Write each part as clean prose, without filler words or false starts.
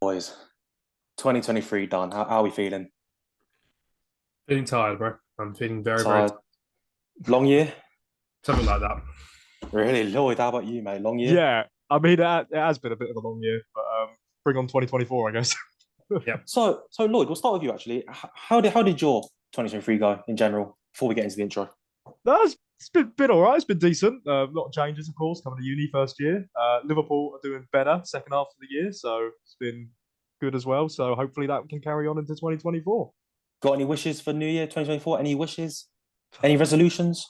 Boys, 2023 done. How are we feeling? Feeling tired, bro. I'm feeling very, very Tired? Long year? something like that. Really? Lloyd, how about you, mate? Long year? Yeah, I mean, it has been a bit of a long year, but bring on 2024, I guess. Yep. So Lloyd, we'll start with you actually. How did your 2023 go in general before we get into the intro? It's been all right. It's been decent. A lot of changes, of course, coming to uni first year. Liverpool are doing better second half of the year, so it's been good as well. So hopefully that can carry on into 2024. Got any wishes for New Year 2024? Any wishes? Any resolutions?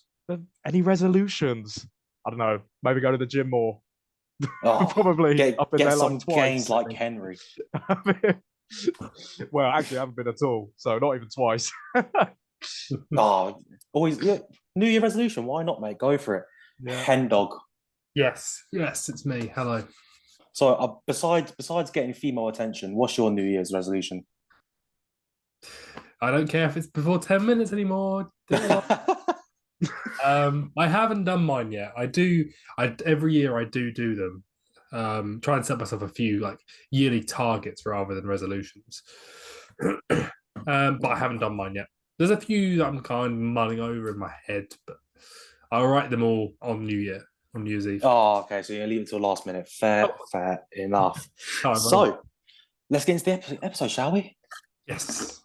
Any resolutions? I don't know. Maybe go to the gym more. Oh, Probably get I've been get there like some twice, gains I like think. Henry. Well, actually, I haven't been at all, so not even twice. Oh, always yeah. New Year resolution. Why not, mate? Go for it. Yeah. Hen dog. Yes, it's me. Hello. So besides getting female attention, what's your New Year's resolution? I don't care if it's before 10 minutes anymore. I haven't done mine yet. I every year I do them. Try and set myself a few like yearly targets rather than resolutions. But I haven't done mine yet. There's a few that I'm kind of mulling over in my head, but I'll write them all on New Year, on New Year's Eve. Oh, okay. So you're gonna leave it till last minute. Fair, Oh, fair enough. time over. So let's get into the episode, shall we? Yes.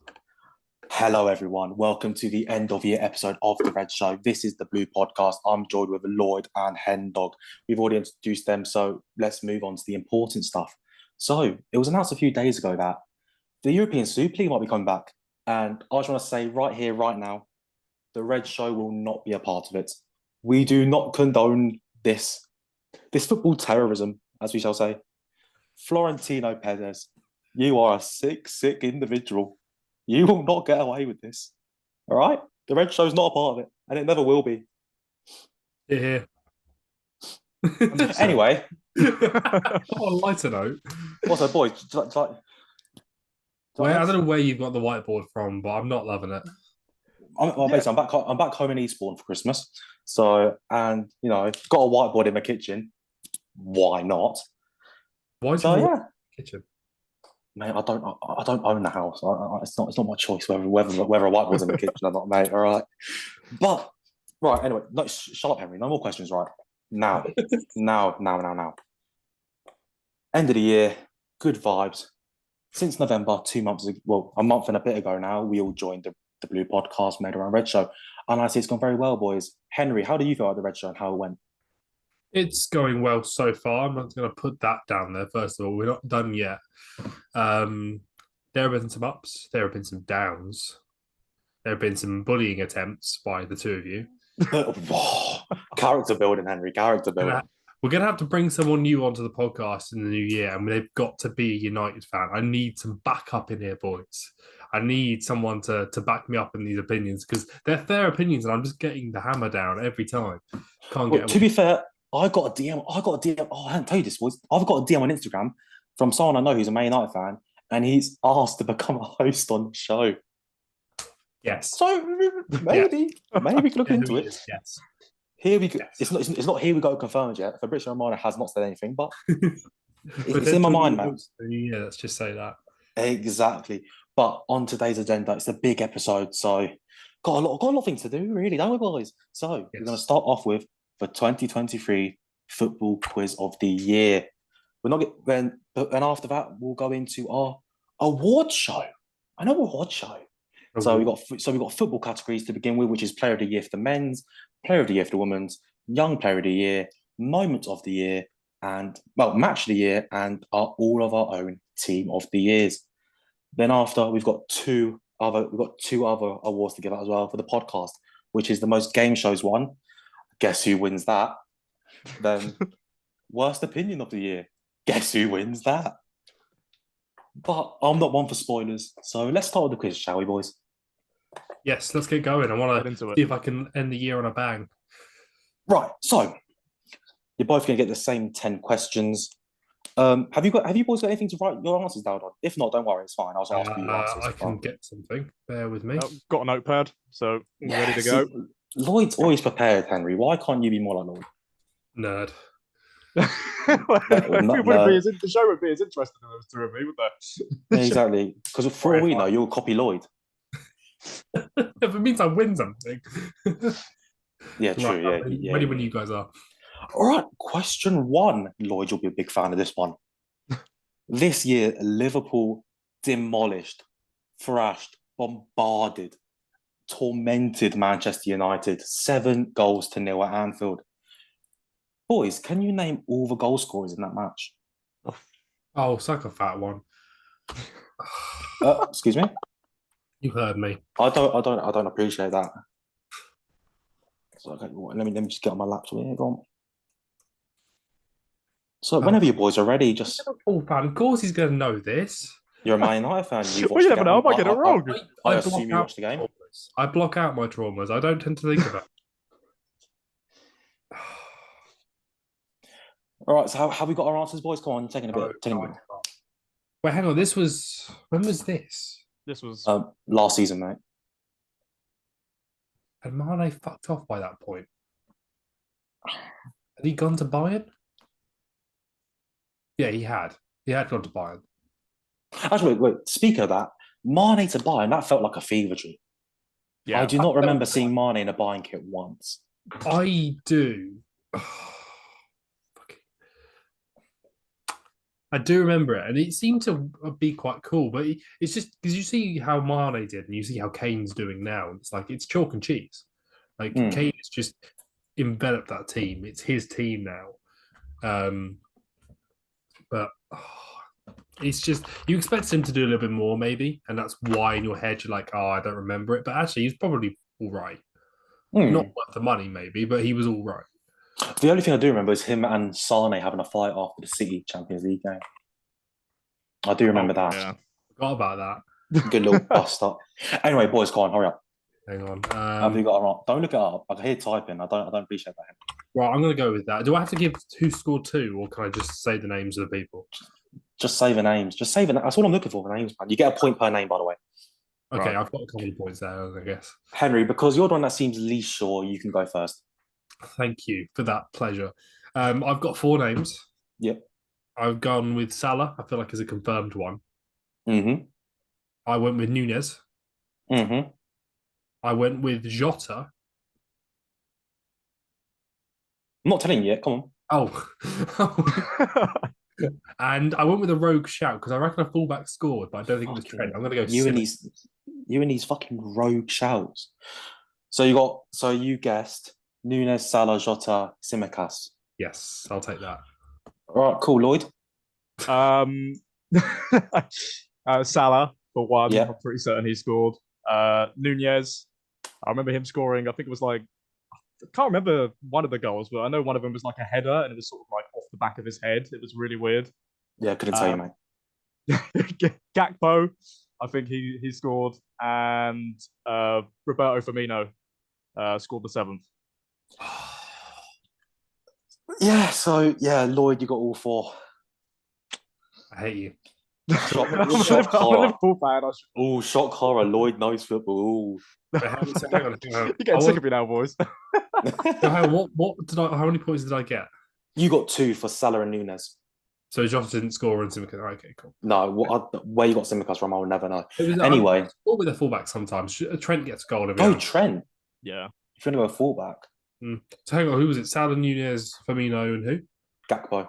Hello, everyone. Welcome to the end of year episode of The Red Show. This is the Blue Podcast. I'm joined with Lloyd and Hen Dog. We've already introduced them, so let's move on to the important stuff. So it was announced a few days ago that the European Super League might be coming back. And I just want to say right here, right now, The Red Show will not be a part of it. We do not condone this football terrorism, as we shall say. Florentino Perez, you are a sick, sick individual. You will not get away with this. All right? The Red Show's not a part of it, and it never will be. Yeah. Anyway, On a lighter note, also, boys, I don't know where you've got the whiteboard from, but I'm not loving it. basically, I'm back home in Eastbourne for Christmas. So, and got a whiteboard in my kitchen. Why not? Why do So you yeah, want the kitchen? mate, I don't own the house. It's not my choice whether a whiteboard's in the kitchen or not, mate. All right, but right anyway, no, shut up, Henry. No more questions. Right now. End of the year, good vibes. Since November, 2 months ago, well, a month and a bit ago now, we all joined the Blue Podcast made around Red Show, and I see it's gone very well, boys. Henry, how do you feel about the Red Show and how it went? It's going well so far. I'm not going to put that down there. First of all, we're not done yet. There have been some ups. There have been some downs. There have been some bullying attempts by the two of you. Whoa, character building, Henry. Character building. We're going to have to bring someone new onto the podcast in the new year, and they've got to be a United fan. I need some backup in here, boys. I need someone to back me up in these opinions because they're fair opinions, and I'm just getting the hammer down every time. Can't Well, get to away. be fair, I got a DM. Oh, I hadn't told you this, boys. I've got a DM on Instagram from someone I know who's a Man United fan, and he's asked to become a host on the show. Yes. So maybe we can look into it. Yes. Here we go. Yes. It's not here we go confirmed yet. Fabrizio Romano has not said anything, but it's in my Potential mind, new man. host of the new year, let's just say that. Exactly. But on today's agenda, it's a big episode, so got a lot of things to do, really, don't we, boys? So we're going to start off with the 2023 football quiz of the year. We're not then, and after that, we'll go into our award show. I know award show. So we got football categories to begin with, which is Player of the Year for the men's, Player of the Year for the women's, Young Player of the Year, Moment of the Year, and Match of the Year, and all of our own Team of the Years. Then after we've got two other awards to give out as well for the podcast, which is the most game shows one. Guess who wins that? Then worst opinion of the year. Guess who wins that? But I'm not one for spoilers, so let's start with the quiz, shall we, boys? Yes, let's get going. I want Get into to it. see if I can end the year on a bang. Right, so you're both going to get the same 10 questions. Have you boys got anything to write your answers down on? If not, don't worry, it's fine. I'll just ask you your answers. I can get something. Bear with me. Got a notepad, so ready to go. Lloyd's always prepared, Henry. Why can't you be more like Lloyd? Nerd. The show would be as interesting as those two of me, would there? Yeah, exactly. Because for all we know, you'll copy Lloyd. If it means I win something. Yeah, true. Right, Yeah, ready when you guys are. All right, question 1. Lloyd, you'll be a big fan of this one. This year, Liverpool demolished, thrashed, bombarded, tormented Manchester United 7-0 at Anfield. Boys, can you name all the goal scorers in that match? Oh, suck a fat one. Excuse me? You heard me. I don't appreciate that. So okay, let me just get on my laptop here. Go on. So whenever you boys are ready, just Liverpool fan. Of course, he's going to know this. you're a Man United fan. You've Well, watched you the never game. know. I might get it wrong. I assume you watched the game. Traumas. I block out my traumas. I don't tend to think about it. All right, so how have we got our answers, boys? Come on, you're taking a bit. Wait, hang on. When was this? This was Last season, mate. And Mane fucked off by that point. Had he gone to Bayern? Yeah, he had. He had gone to Bayern. Actually, wait. Speak of that, Mane to Bayern, that felt like a fever dream. yeah. I do not remember seeing Mane in a Bayern kit once. I do. I do remember it, and it seemed to be quite cool. But it's just because you see how Mane did, and you see how Kane's doing now. It's like it's chalk and cheese. Like Kane has just enveloped that team. It's his team now. But it's just you expect him to do a little bit more, maybe, and that's why in your head you're like, oh, I don't remember it. But actually, he's probably all right. Not worth the money, maybe, but he was all right. The only thing I do remember is him and Sane having a fight after the City Champions League game. I do remember that. Yeah. Forgot about that. Good little bust up. Anyway, boys, come on, hurry up. Hang on. Have you got it wrong? Don't look it up. I can hear typing. I don't appreciate that. Right, I'm going to go with that. Do I have to give who scored 2, or can I just say the names of the people? Just say the names. Just say the names. That's all I'm looking for, the names, man. You get a point per name, by the way. Okay, Right. I've got a couple of points there, I guess. Henry, because you're the one that seems least sure, you can go first. Thank you for that pleasure. I've got 4 names. Yep. I've gone with Salah. I feel like is a confirmed one. Mm-hmm. I went with Nunez. Mm-hmm. I went with Jota. I'm not telling you yet. Come on. Oh. And I went with a rogue shout because I reckon a fullback scored, but I don't think it was Trent. I'm going to go you and these fucking rogue shouts. So you guessed Nunez, Salah, Jota, Tsimikas. Yes, I'll take that. All right, cool, Lloyd. Salah for one. Yeah. I'm pretty certain he scored. Nunez, I remember him scoring. I think it was like I can't remember one of the goals, but I know one of them was like a header, and it was sort of like off the back of his head. It was really weird. Yeah, couldn't tell you, mate. Gakpo, I think he scored, and Roberto Firmino scored the 7th. Yeah, so Lloyd, you got all 4. I hate you. Shock I'm a horror. Liverpool fan. Oh, shock horror. Lloyd knows football. Hang on. You're getting sick of me now, boys. How many points did I get? You got 2 for Salah and Nunez. So Jota didn't score and Tsimikas. Okay, cool. No, where you got Tsimikas from, I will never know. Anyway, I with a fullback sometimes. Trent gets a goal. Go Trent. Yeah. If you want to go fullback. So hang on, who was it? Salah, Nunez, Firmino, and who? Gakpo.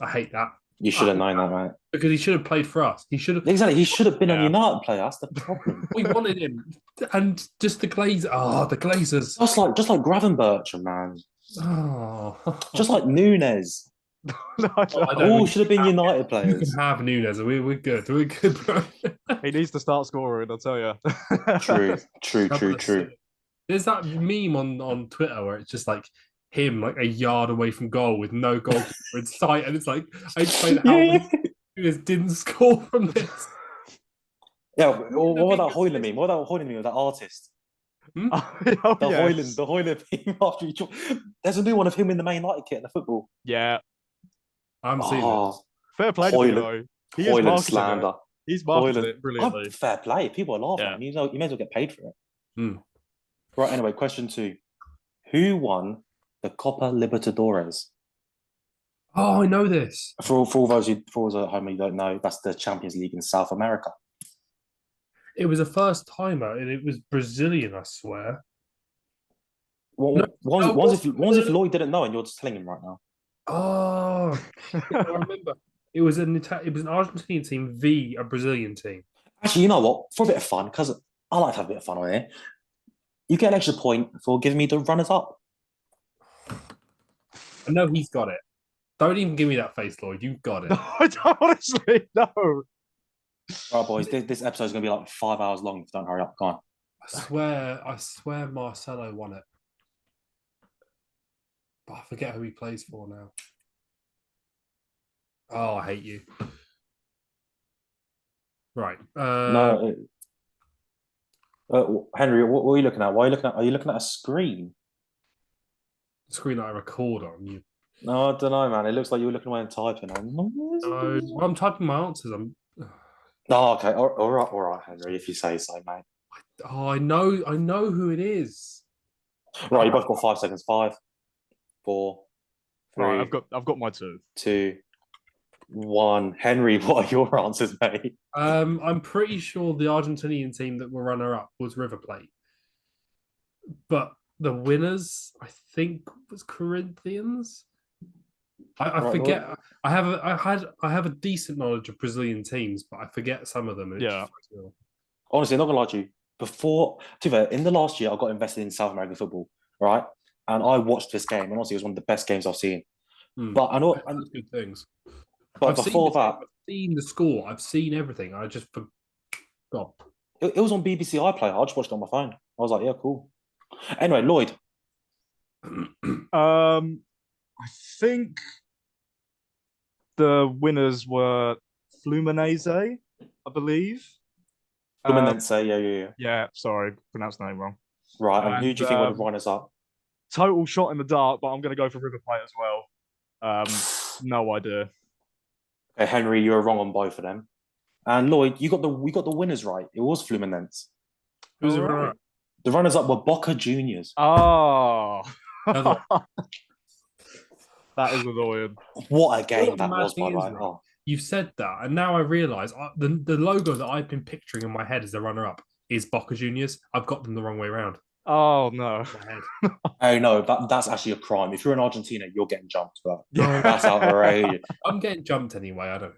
I hate that. You should have known that, mate. Because he should have played for us. He should have. Exactly. He should have been a United player. That's the problem. We wanted him, and just the Glazers. Oh, the Glazers. Just like Gravenberch, man. Oh, Just like Nunez. All should have been United You players. can have Nunez. We're good. We're good, bro. He needs to start scoring, I'll tell you. True. There's that meme on Twitter where it's just like him like a yard away from goal with no goalkeeper in sight, and it's like I explained how Nunez didn't score from this. Yeah, what about Hoyland meme? What about Hoyland meme with that artist? The Hoyland meme after each. There's a new one of him in the Man United kit in the football. Yeah. I'm seeing it. Fair play to him, though. He Hoyland slander. He's marketed it brilliantly. Fair play. People are laughing. Yeah. You may as well get paid for it. Right, anyway, question 2. Who won the Copa Libertadores? Oh, I know this. For all those at home who don't know, that's the Champions League in South America. It was a first timer, and it was Brazilian, I swear. No, One's if Lloyd didn't know, and you're just telling him right now. Oh, I remember. It was an Argentinian team v a Brazilian team. Actually, you know what? For a bit of fun, because I like to have a bit of fun on here. You get an extra point for giving me the runners up. I know he's got it. Don't even give me that face, Lloyd. You've got it. No, I don't, honestly, no. Right, boys. This episode's gonna be like 5 hours long if you don't hurry up. Go on. I swear Marcelo won it. But I forget who he plays for now. Oh, I hate you. Right. No, Henry, what are you looking at? Why are you looking at? Are you looking at a screen? Screen that I record on. You. No, I don't know, man. It looks like you were looking away and typing. No, I'm typing my answers. Oh, okay. All right, Henry. If you say so, mate. Oh, I know who it is. Right, you both got 5 seconds. 5, 4, 3. Right, I've got my 2. 2, 1. Henry, what are your answers, mate? I'm pretty sure the Argentinian team that were runner-up was River Plate, but the winners, I think, was Corinthians. I Right, forget. Lloyd. I have a decent knowledge of Brazilian teams, but I forget some of them. and it Yeah. just fucks me off. Honestly, I'm not gonna lie to you. In the last year, I got invested in South American football, right? And I watched this game, and honestly, it was one of the best games I've seen. But I know, That's good things. but before that, I've seen the score. I've seen everything. I just forgot. it was on BBC iPlayer. I just watched it on my phone. I was like, yeah, cool. Anyway, Lloyd. I think the winners were Fluminense, I believe. Fluminense, yeah. Yeah, sorry, pronounced the name wrong. Right, and who do you think would have And, runners up? Total shot in the dark, but I'm going to go for River Plate as well. No idea. Okay, Henry, you were wrong on both of them. And Lloyd, you got the winners right. It was Fluminense. Who's All it? right. The runners up were Boca Juniors. Oh, Another- that is annoying. What a game the that mad was, by thing the is, way. right, Oh. You've said that, and now I realise the logo that I've been picturing in my head as the runner-up is Boca Juniors. I've got them the wrong way around. Oh no. In my head. Oh no, that's actually a crime. If you're in Argentina, you're getting jumped for that. Yeah. That's outrageous. I'm getting jumped anyway. I don't.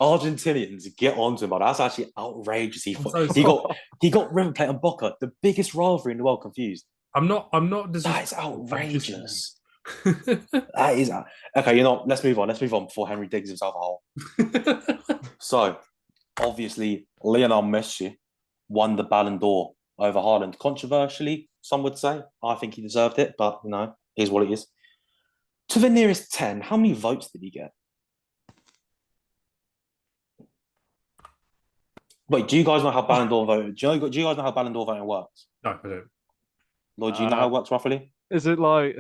Argentinians, get onto him, but that's actually outrageous. He got River Plate and Boca, the biggest rivalry in the world, confused. I'm not. That is outrageous. That That is okay. You know, let's move on. Let's move on before Henry digs himself a hole. So, obviously, Lionel Messi won the Ballon d'Or over Haaland. Controversially, some would say. I think he deserved it, but you know, here's what it is. To the nearest 10, how many votes did he get? Wait, do you guys know how Ballon d'Or voting? Do you guys know how Ballon d'Or voting works? No, I don't. Lloyd, do you know how it works roughly? Is it like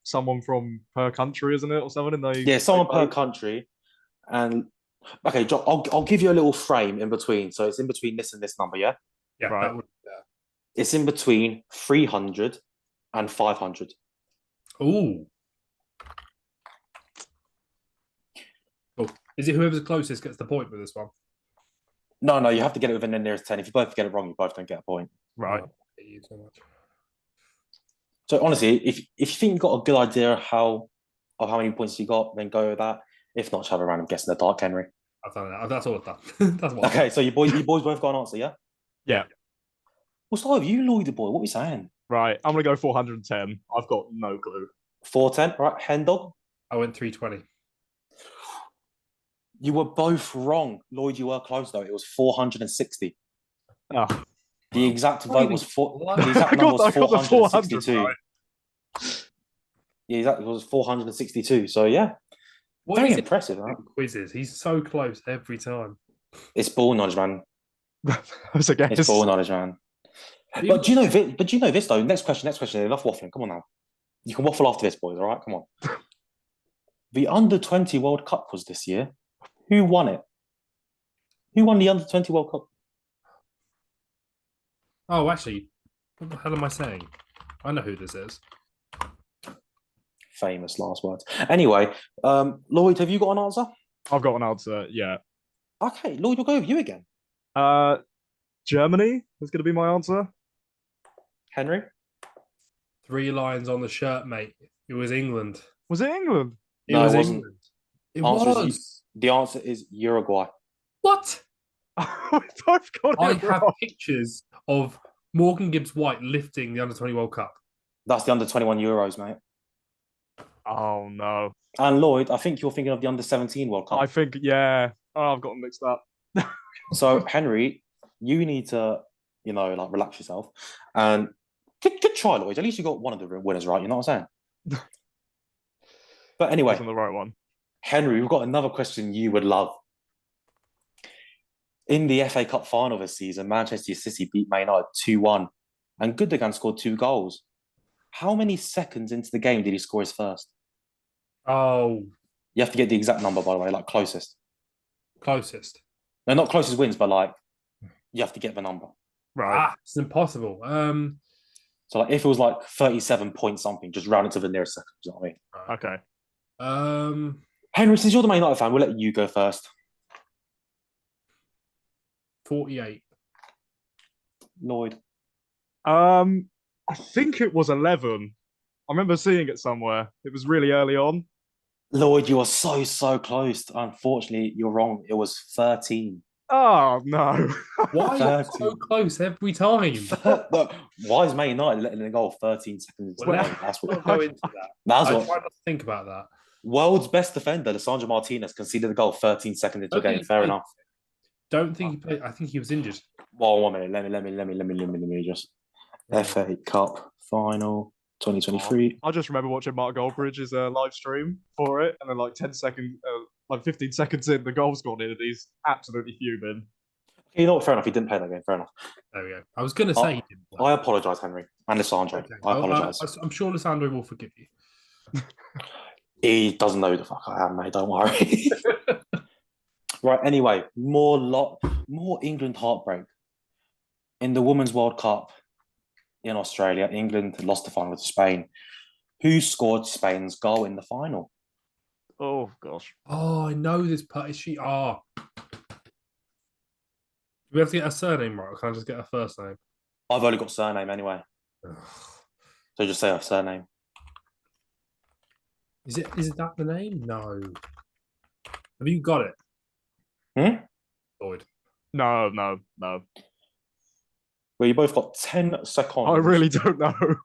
someone from per country, isn't it, or something? And Yeah, someone per country. And okay, I'll give you a little frame in between. So it's in between this and this number, yeah? Yeah, Right. It's in between 300 and 500. Ooh. Oh, is it whoever's closest gets the point with this one? No, you have to get it within the nearest 10. If you both get it wrong, you both don't get a point. Right. Oh, I hate you so much. So honestly, if you think you've got a good idea of how many points you got, then go with that. If not, just have a random guess in the dark, Henry. I've done that. That's all I've done. That's what. Okay, so you boys both got an answer, yeah? Yeah. What's up, you Lloyd boy? What are we saying? Right. I'm gonna go 410. I've got no clue. 410, right? Hen dog? I went 320. You were both wrong. Lloyd, you were close though. It was 460. Oh. The exact vote was I the exact number was 462. Right. Yeah, exactly. It was 462. So yeah. What Very is it impressive, right? with quizzes? He's so close every time. It's ball knowledge, man. That's a guess. It's ball knowledge, man. But do you know this though? Next question. Enough waffling. Come on now. You can waffle after this, boys. All right, come on. The Under-20 World Cup was this year. Who won it? Who won the Under-20 World Cup? Oh, actually, what the hell am I saying? I know who this is. famous last words. Anyway, Lloyd, have you got an answer? I've got an answer. Yeah. Okay, Lloyd, we'll go with you again. Germany is going to be my answer. Henry? 3 lines on the shirt, mate. It was England. Was it England? No, it wasn't. England. It Answer was. is, the answer is Uruguay. What? We both got I it have wrong. pictures of Morgan Gibbs White lifting the Under-20 World Cup. That's the under-21 Euros, mate. Oh no. And Lloyd, I think you're thinking of the under-17 World Cup. I think yeah. Oh, I've got them mixed up. So, Henry, you need to, like relax yourself. And good try, Lloyd. At least you got one of the winners right. You know what I'm saying? But anyway, Wasn't the right one. Henry, we've got another question you would love. In the FA Cup final this season, Manchester City beat Man United 2-1, and Gundogan scored 2 goals. How many seconds into the game did he score his first? Oh, You have to get the exact number, by the way, like closest. closest. No, not closest wins, but like you have to get the number. Right. It's impossible. So like if it was like 37 point something, just round it to the nearest second. You know what I mean? Okay. Henry, since you're the Man United fan, we'll let you go first. 48. Lloyd. I think it was 11. I remember seeing it somewhere. It was really early on. Lloyd, you are so close. Unfortunately, you're wrong. It was 13. Oh no. Why are you so 13. close every time? Look, why is Man United letting them go 13 seconds into the Well, game? That's We'll what. go into that. That's I what. try not to think about that. World's best defender, Lissandro Martinez, conceded the goal 13 seconds into the Okay, game. Fair enough. Don't think he played. I think he was injured. Well, 1 minute. Let me just. FA Cup final 2023. I just remember watching Mark Goldbridge's live stream for it, and then like 15 seconds in, the goal's gone in, and he's absolutely fuming. You know what? Fair enough. He didn't play that game. Fair enough. There we go. I was going to say he didn't play. I apologise, Henry. And Lissandro. Okay. I apologise. I'm sure Lissandro will forgive you. He doesn't know who the fuck I am, mate. Don't worry. Right. Anyway, more England heartbreak. In the Women's World Cup in Australia, England lost the final to Spain. Who scored Spain's goal in the final? Oh gosh. Oh, I know this part. Is she? Oh. Do we have to get her surname right? Or can I just get her first name? I've only got surname anyway. So just say her surname. Is it that the name? No. Have you got it? Lloyd. No. Well, you both got 10 seconds. I really don't know.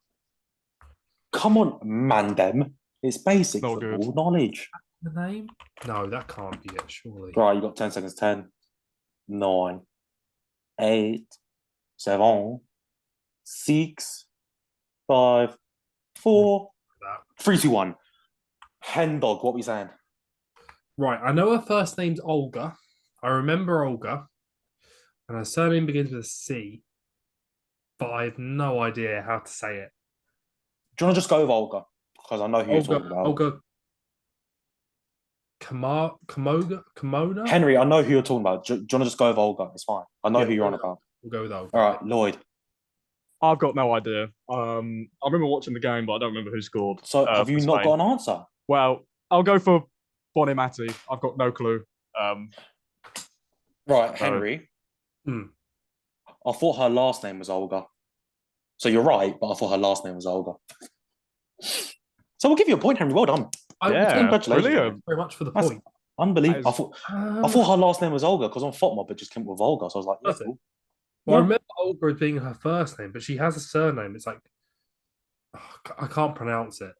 Come on, Mandem. It's basic Not football good. knowledge. The name? No, that can't be it, surely. Right, you got 10 seconds. 10, 9, 8, 7, 6, 5, 4, 3, 2, 1. Hen dog, what were you saying? Right, I know her first name's Olga. I remember Olga. And her surname begins with a C. But I have no idea how to say it. Do you want to just go with Olga? Because I know who you're talking about. Olga Kimona? Henry, I know who you're talking about. Do you want to just go with Olga? It's fine. I know Yeah, who you're on about. We'll go with Olga. All right, Lloyd. I've got no idea. I remember watching the game, but I don't remember who scored. So have you for not Spain. got an answer? Well, I'll go for Bonnie Matty. I've got no clue. Right, Henry. I thought her last name was Olga. So you're right, but I thought her last name was Olga. So we'll give you a point, Henry. Well done. Congratulations. Brilliant. Very much for the That's point. Unbelievable. I thought her last name was Olga because on FOTMob it just came with Olga. So I was like, yeah, cool. Well, I remember Olga as being her first name, but she has a surname. It's like I can't pronounce it.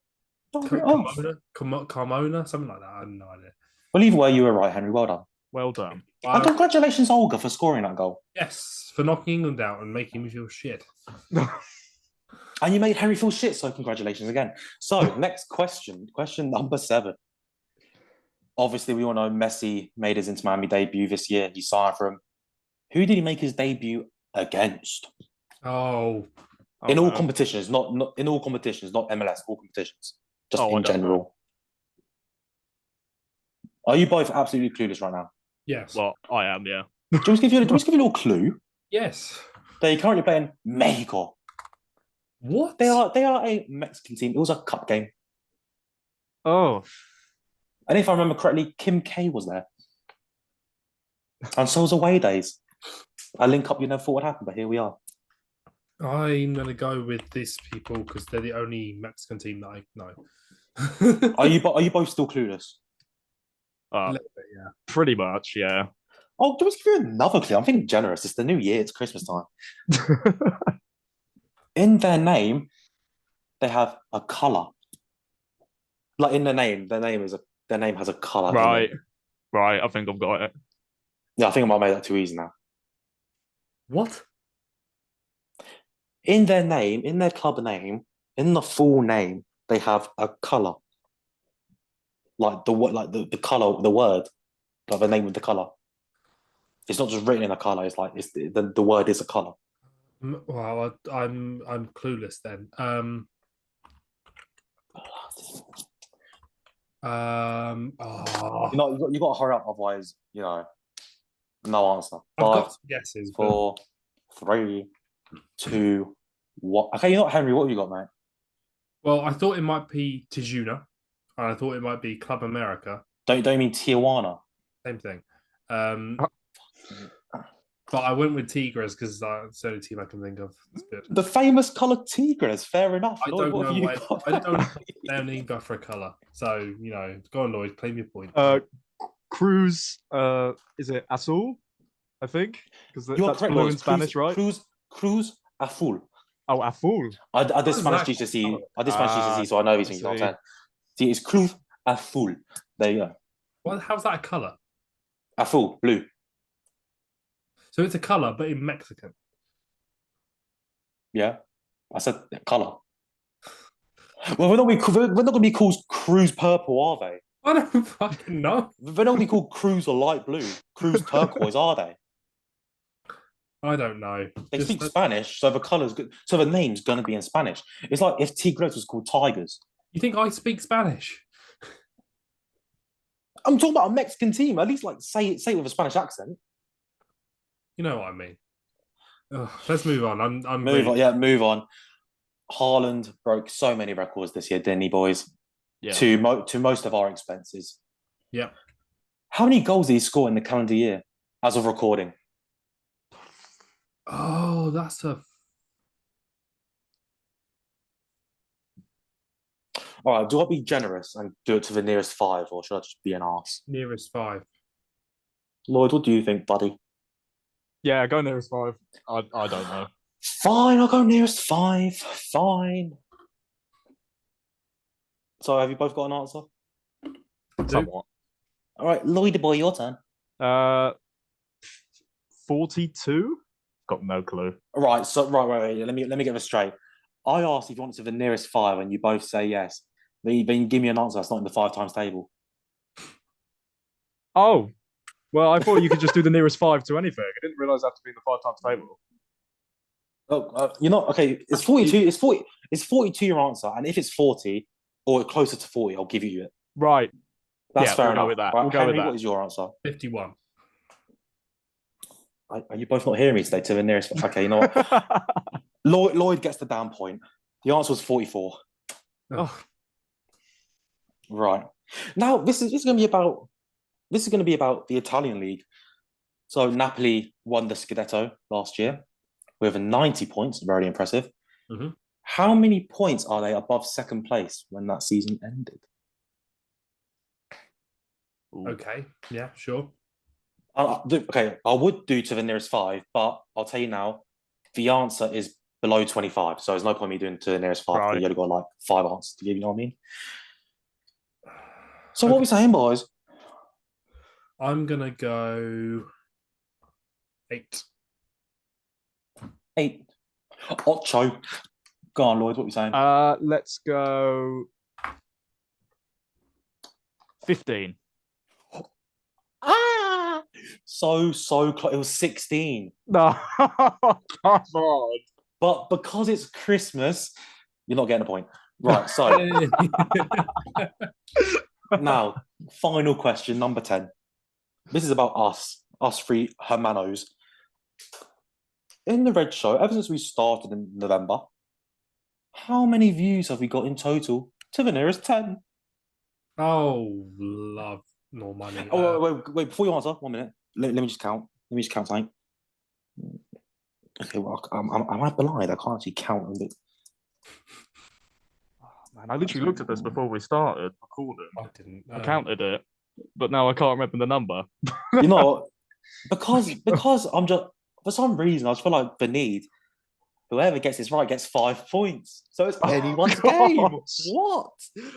Carmona, something like that. I have no idea. Well, either way, you were right, Henry. Well done. Well done. And congratulations, Olga, for scoring that goal. Yes, for knocking England out and making me feel shit. And you made Henry feel shit, so congratulations again. So, next question number 7. Obviously, we all know Messi made his Inter Miami debut this year. He signed for him. Who did he make his debut against? In all competitions, not in all competitions, not MLS, all competitions, just in general. Are you both absolutely clueless right now? Yes. Well, I am, yeah. Do you want to give you a little clue? Yes. They're currently playing Mexico. What? They are a Mexican team. It was a cup game. Oh, And if I remember correctly, Kim K was there. And so was Away Days. A link up you never thought would happen, but here we are. I'm gonna go with this people because they're the only Mexican team that I know. Are you both still clueless? A little bit, yeah. pretty much, yeah. Oh, do we give you another clue? I'm feeling generous. It's the new year. It's Christmas time. In their name, they have a color. Like in their name has a color. Right, right. I think I've got it. Yeah, I think I might have made that too easy now. What? In their name, in their club name, in the full name, they have a color. Like the color, the word, like the name of the color. It's not just written in a color. It's like the word is a color. Well, I'm clueless then. You got to hurry up, otherwise, no answer. I've 5, got some guesses. 4, 3, 2, 1. Okay, Henry. What have you got, mate? Well, I thought it might be Tijuna, and I thought it might be Club America. Don't you mean Tijuana? Same thing. But I went with Tigres because that's the only team I can think of. It's good. The famous color Tigres. Fair enough. I Lloyd, don't know what why. have you got? I don't know either for a color. So go on, Lloyd. Claim your point. Cruz. Is it Azul? I think because You are that's correct, blue Lloyd. in Spanish, right? Cruz Azul. Oh, Azul. I did Oh, Spanish nice. GCSE. I did Spanish GCSE, so I know these things. You know what I'm saying? See, it's Cruz Azul. There you go. How's that a color? Azul, blue. So it's a color, but in Mexican. Yeah, I said color. Well, we're not going to be called Cruz purple, are they? I don't fucking know. They're not going to be called Cruz or light blue. Cruz turquoise, are they? I don't know. They speak Spanish, so the color's good. So the name's going to be in Spanish. It's like if Tigres was called Tigers. You think I speak Spanish? I'm talking about a Mexican team. At least say it with a Spanish accent. You know what I mean. Ugh, let's move on. I'm Move on. Yeah, move on. Haaland broke so many records this year, didn't he, boys? Yeah. To most of our expenses. Yeah. How many goals did he score in the calendar year as of recording? Oh, that's a. All right, do I be generous and do it to the nearest 5, or should I just be an arse? Nearest 5. Lloyd, what do you think, buddy? Yeah, go nearest 5. I don't know. Fine, I'll go nearest 5. Fine. So, have you both got an answer? Somewhat. All right, Lloyd, boy, your turn. 42. Got no clue. Right. So, right. Let me get this straight. I asked if you wanted to the nearest 5, and you both say yes. Then you give me an answer that's not in the 5 times table. Oh, well, I thought you could just do the nearest 5 to anything. I didn't realize I have to be in the 5 times table. Oh, okay. It's 42. It's 40. It's 42 your answer, and if it's 40 or closer to 40, I'll give you it. Right. That's fair we'll enough. go with that. Right, We'll go Henry, with that. what is your answer? 51. Are you both not hearing me today? To the nearest. Okay, you know what? Lloyd gets the down point. The answer was 44. Oh. Right. Now this is going to be about the Italian league. So Napoli won the Scudetto last year with 90 points, very impressive. Mm-hmm. How many points are they above second place when that season ended? Okay. Yeah, sure. Okay, I would do to the nearest 5, but I'll tell you now, the answer is below 25. So there's no point me doing to the nearest 5. Right. You only got like 5 answers to give, you know what I mean? So Okay. what are we saying, boys? I'm going to go 8. 8. Ocho. Go on, Lloyd, what are we saying? Let's go 15. So close. It was 16. No, come on. But because it's Christmas, you're not getting a point. Right, so now, final question, number 10. This is about us 3 hermanos. In the Red Show, ever since we started in November, how many views have we got in total to the nearest 10? Oh, love no money. Oh, wait, before you answer, 1 minute. Let me just count. Let me just count something. Okay, well, I might be lying. I can't actually count them. Man, I literally looked at this before we started recording. I didn't. I counted it, but now I can't remember the number. You know, because I'm just for some reason I just feel like Beneath, whoever gets this right gets 5 points. So it's anyone's game. What?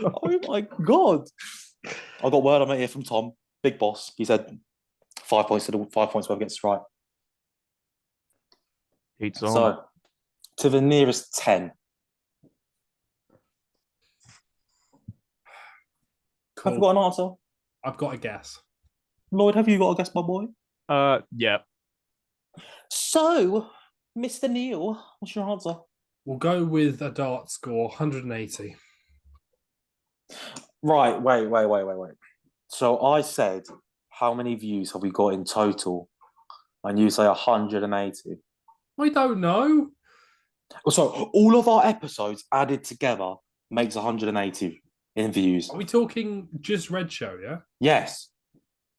Oh my god! I got word on my ear from Tom, big boss. He said 5 points to the 5 points whoever gets this right. Heats on. So to the nearest 10. Cool. Have you got an answer? I've got a guess. Lloyd, have you got a guess, my boy? Yeah. So, Mr. Neil, what's your answer? We'll go with a dart score 180. Right, wait. So I said, how many views have we got in total? And you say 180. I don't know. So all of our episodes added together makes 180 in views. Are we talking just Red Show? Yeah. Yes.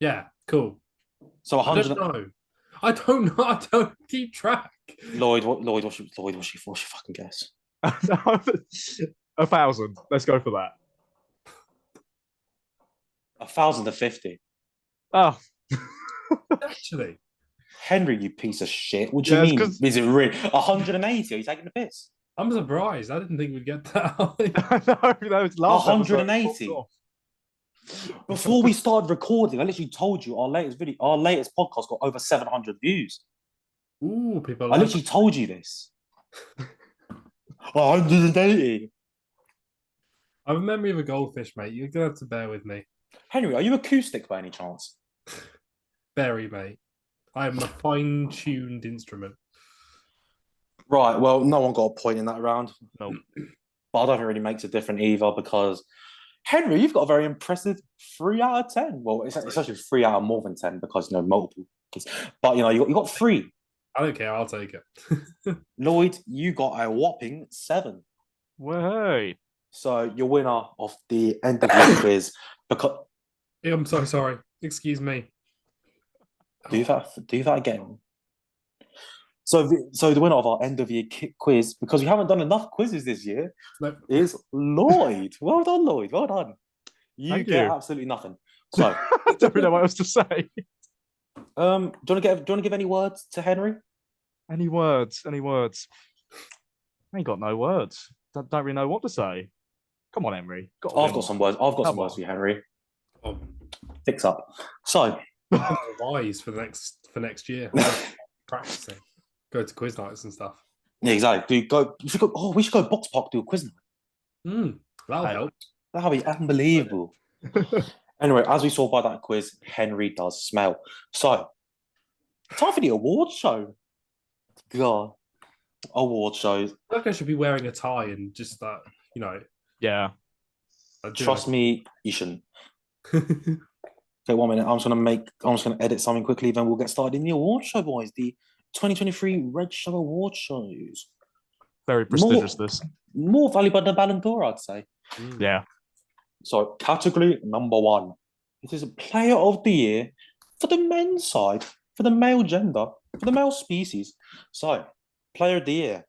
Yeah. Cool. So I 100. don't know. I don't know. I don't keep track. Lloyd, what's your fucking guess? 1,000. Let's go for that. 1,050. Oh, Actually, Henry, you piece of shit. What do you Yeah, it's mean? 'cause- Is it really 180? Are you taking the piss? I'm surprised. I didn't think we'd get that high. no, it's last 180. episode. Before we started recording, I literally told you our latest podcast got over 700 views. Ooh, people. I Like literally told you this. 180. I have a memory of a goldfish, mate. You're gonna have to bear with me. Henry, are you acoustic by any chance? Very, mate. I'm a fine-tuned instrument. Right, well, no one got a point in that round. No. But I don't think it really makes a difference either because Henry, you've got a very impressive 3 out of 10. Well, it's actually 3 out of more than 10 because, multiple kids. But, you got 3. I don't care. I'll take it. Lloyd, you got a whopping 7. Way. So you're winner of the end of year quiz because I'm so sorry. Excuse me. do that again. So the winner of our end of year quiz, because we haven't done enough quizzes this year, Nope. is Lloyd. Well done, Lloyd. Well done. You Thank get you. absolutely nothing. So I don't really know what else to say. do you want to give any words to Henry? Any words? I ain't got no words. Don't really know what to say. Come on, Emery. I've got some words. I've got some Come words on. for you, Henry. Oh, Fix up. So revise for next year. Practicing. Go to quiz nights and stuff. yeah, exactly. We should go box park, do a quiz night. That'll help. That'll be unbelievable. Anyway, as we saw by that quiz, Henry does smell. So, time for the award show. God, award shows. I feel like I should be wearing a tie and just that, Yeah. Trust me, you shouldn't. Okay, 1 minute. I'm just gonna edit something quickly, then we'll get started in the award show, boys. The 2023 Red Show award shows. Very prestigious, this. More valuable than Ballon d'Or, I'd say. Yeah. So, category number 1. It is a Player of the Year for the men's side, for the male gender, for the male species. So, Player of the Year,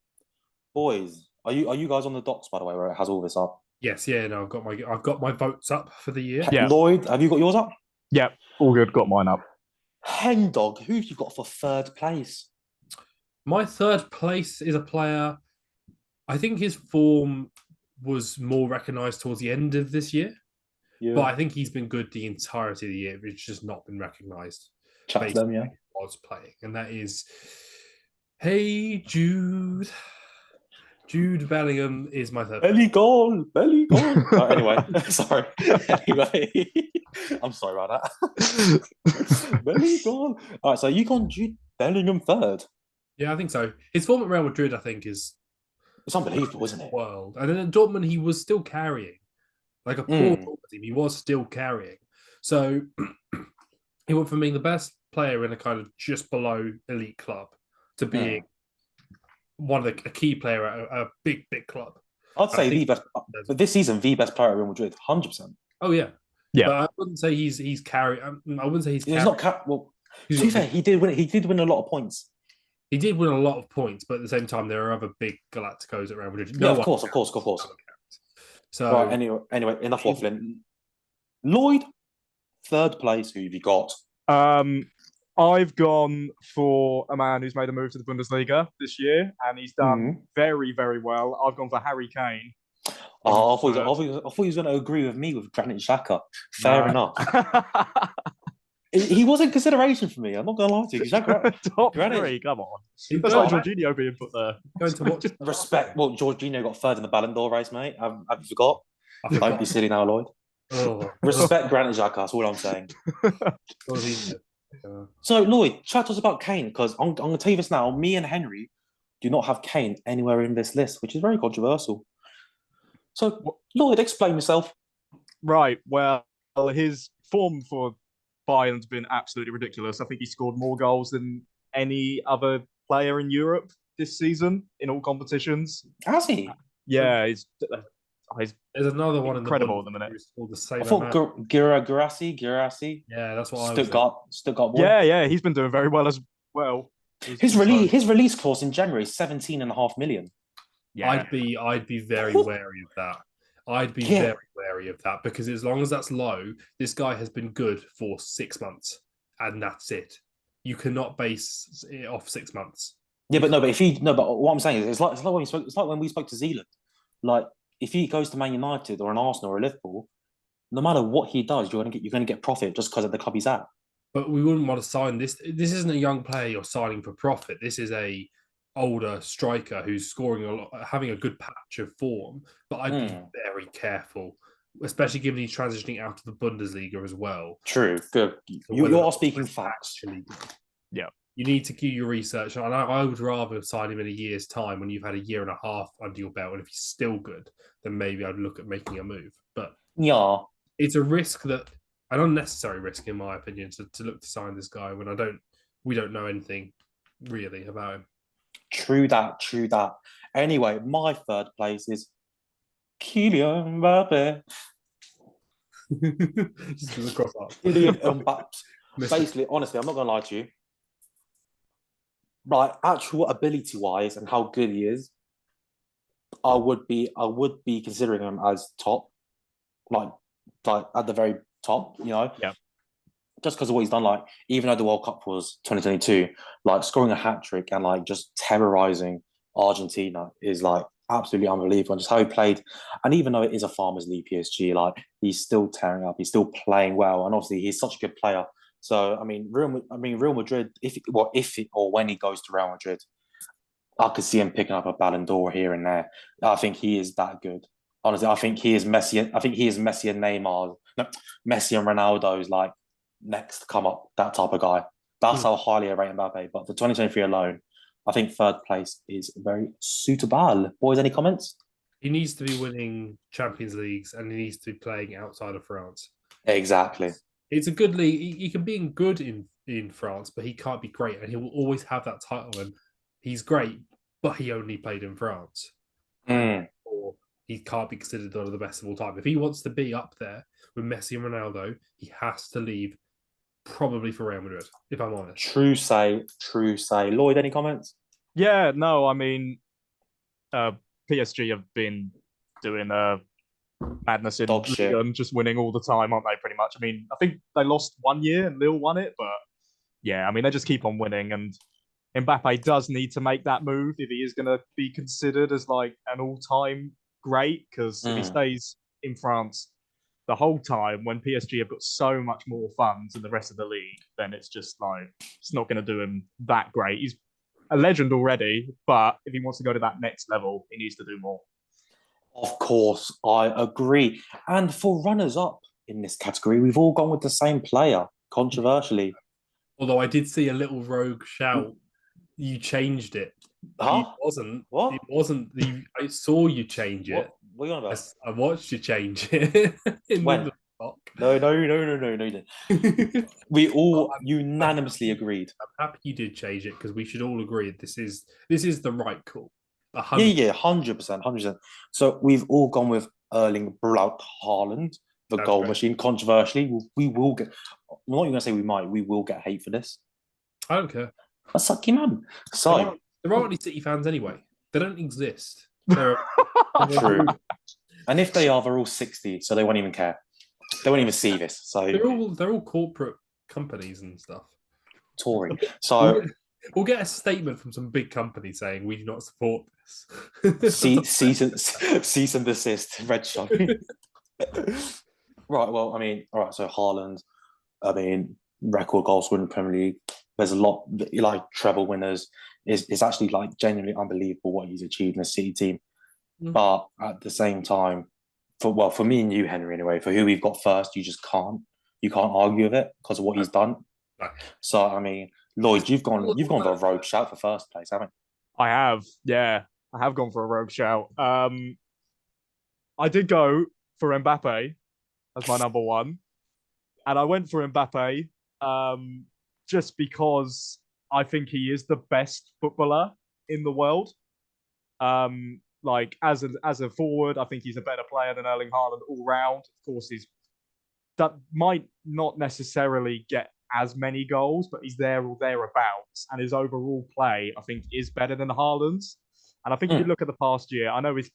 boys. Are you guys on the docs, by the way, where it has all this up? Yes, yeah, no, I've got my votes up for the year. Yeah. Lloyd, have you got yours up? Yeah. All good. Got mine up. Hen Dog, who have you got for 3rd place? My 3rd place is a player. I think his form was more recognised towards the end of this year, but I think he's been good the entirety of the year. It's just not been recognised. Chat to them, yeah. Was playing, and that is, hey Jude. Jude Bellingham is my 3rd. Belly goal. Anyway, sorry. Anyway, I'm sorry about that. Belly goal. All right, so you got Jude Bellingham 3rd. Yeah, I think so. His form at Real Madrid, I think, is It's unbelievable, isn't it? world. And then at Dortmund, he was still carrying. Like a poor Dortmund team, he was still carrying. So he went from being the best player in a kind of just below elite club to being a key player at a big club. I'd say the best. But this season, the best player at Real Madrid, 100%. Oh yeah, Yeah. but I wouldn't say he's carry. I wouldn't say he's He's carry. not well. He's To be got fair, big- he did win a lot of points. He did win a lot of points, but at the same time, there are other big Galacticos at Real Madrid. Yeah, No of one course, of counts. course, of course. No one counts. So Right. Anyway, enough waffling. Lloyd, third place. Who have you got? I've gone for a man who's made a move to the Bundesliga this year, and he's done very, very well. I've gone for Harry Kane. Oh, I thought he was going to agree with me with Granit Xhaka. Fair enough. He was in consideration for me. I'm not going to lie to you. Top Granit, three, come on. He's That's got- like Jorginho being put there. Going to watch respect. Well, Jorginho got third in the Ballon d'Or race, mate. Have you forgot? I Don't forgot. be silly now, Lloyd. Oh, Respect Granit Xhaka. That's all I'm saying. Jorginho. So, Lloyd, chat to us about Kane, because I'm going to tell you this now. Me and Henry do not have Kane anywhere in this list, which is very controversial. So, Lloyd, explain yourself. Right. Well, his form for Bayern's been absolutely ridiculous. I think he scored more goals than any other player in Europe this season in all competitions. Has he? Yeah, he's There's another one incredible in the at the minute. who's called the same I thought amount. Girassi. Yeah, that's what I was Stuttgart boy. Yeah, he's been doing very well as well. His release clause in January is 17.5 million. Yeah. I'd be very wary of that. I'd be very wary of that because as long as that's low, this guy has been good for 6 months, and that's it. You cannot base it off 6 months. Yeah, but what I'm saying is it's like when we spoke to Zealand. Like if he goes to Man United or an Arsenal or a Liverpool, no matter what he does, you're gonna get profit just because of the club he's at. But we wouldn't want to sign this. This isn't a young player you're signing for profit. This is a older striker who's scoring a lot, having a good patch of form. But I'd be very careful, especially given he's transitioning out of the Bundesliga as well. True, good. You are speaking facts. Yeah. You need to do your research. And I would rather sign him in a year's time when you've had a year and a half under your belt. And if he's still good, then maybe I'd look at making a move. But yeah, it's a risk an unnecessary risk, in my opinion, to look to sign this guy when we don't know anything really about him. True that. Anyway, my third place is Kylian Mbappe. Just as a cross up. Kylian Mbappe. Basically, honestly, I'm not gonna lie to you. Like actual ability wise and how good he is, I would be considering him as top, like at the very top, you know. Yeah. Just because of what he's done, like even though the World Cup was 2022, like scoring a hat trick and like just terrorizing Argentina is like absolutely unbelievable. And just how he played, and even though it is a Farmers League PSG, like he's still tearing up, he's still playing well, and obviously he's such a good player. So I mean, Real Madrid, if or when he goes to Real Madrid, I could see him picking up a Ballon d'Or here and there. I think he is that good. Honestly, I think he is Messi. I think he is Messi and Neymar. No, Messi and Ronaldo's like next to come up. That type of guy. That's how highly I rate Mbappe. But for 2023 alone, I think third place is very suitable. Boys, any comments? He needs to be winning Champions Leagues and he needs to be playing outside of France. Exactly. It's a good league. He can be good in France, but he can't be great, and he will always have that title. And he's great, but he only played in France. Or he can't be considered one of the best of all time. If he wants to be up there with Messi and Ronaldo, he has to leave probably for Real Madrid, if I'm honest. True say. Lloyd, any comments? Yeah, no, I mean, PSG have been doing madness in Dog shit. and just winning all the time, aren't they? Pretty much. I mean, I think they lost 1 year and Lille won it, but yeah, I mean, they just keep on winning. And Mbappe does need to make that move if he is going to be considered as like an all-time great. Because if he stays in France the whole time, when PSG have got so much more funds than the rest of the league, then it's just like it's not going to do him that great. He's a legend already, but if he wants to go to that next level, he needs to do more. Of course, I agree. And for runners-up in this category, we've all gone with the same player, controversially. Although I did see a little rogue shout. You changed it. Huh? It wasn't. What? It wasn't. I saw you change it. What are you on about? I watched you change it. When? No. We all unanimously agreed. I'm happy you did change it because we should all agree this is the right call. 100%. So we've all gone with Erling Braut Haaland. the That's goal great. machine. Controversially, we will get. I'm not even gonna say we might. We will get hate for this. I don't care. That's sucky, man. So There aren't any City fans anyway. They don't exist. They're true. And if they are, they're all 60, so they won't even care. They won't even see this. So they're all corporate companies and stuff. Tory. So we'll get a statement from some big company saying we do not support this. cease and desist. Red show. Right. Well, I mean, all right. So Haaland, I mean, record goal scorer in the Premier League. There's a lot like treble winners. It's actually like genuinely unbelievable what he's achieved in a City team. But at the same time, for me and you, Henry, anyway, for who we've got first, you can't argue with it because of what he's done. Right. So I mean, Lloyd, you've gone for a rogue shout for first place, haven't you? I have, yeah. I have gone for a rogue shout. I did go for Mbappe as my number one. And I went for Mbappe just because I think he is the best footballer in the world. Like as a forward, I think he's a better player than Erling Haaland all round. Of course, that might not necessarily get as many goals, but he's there or thereabouts, and his overall play, I think, is better than Haaland's. And I think if you look at the past year, I know he's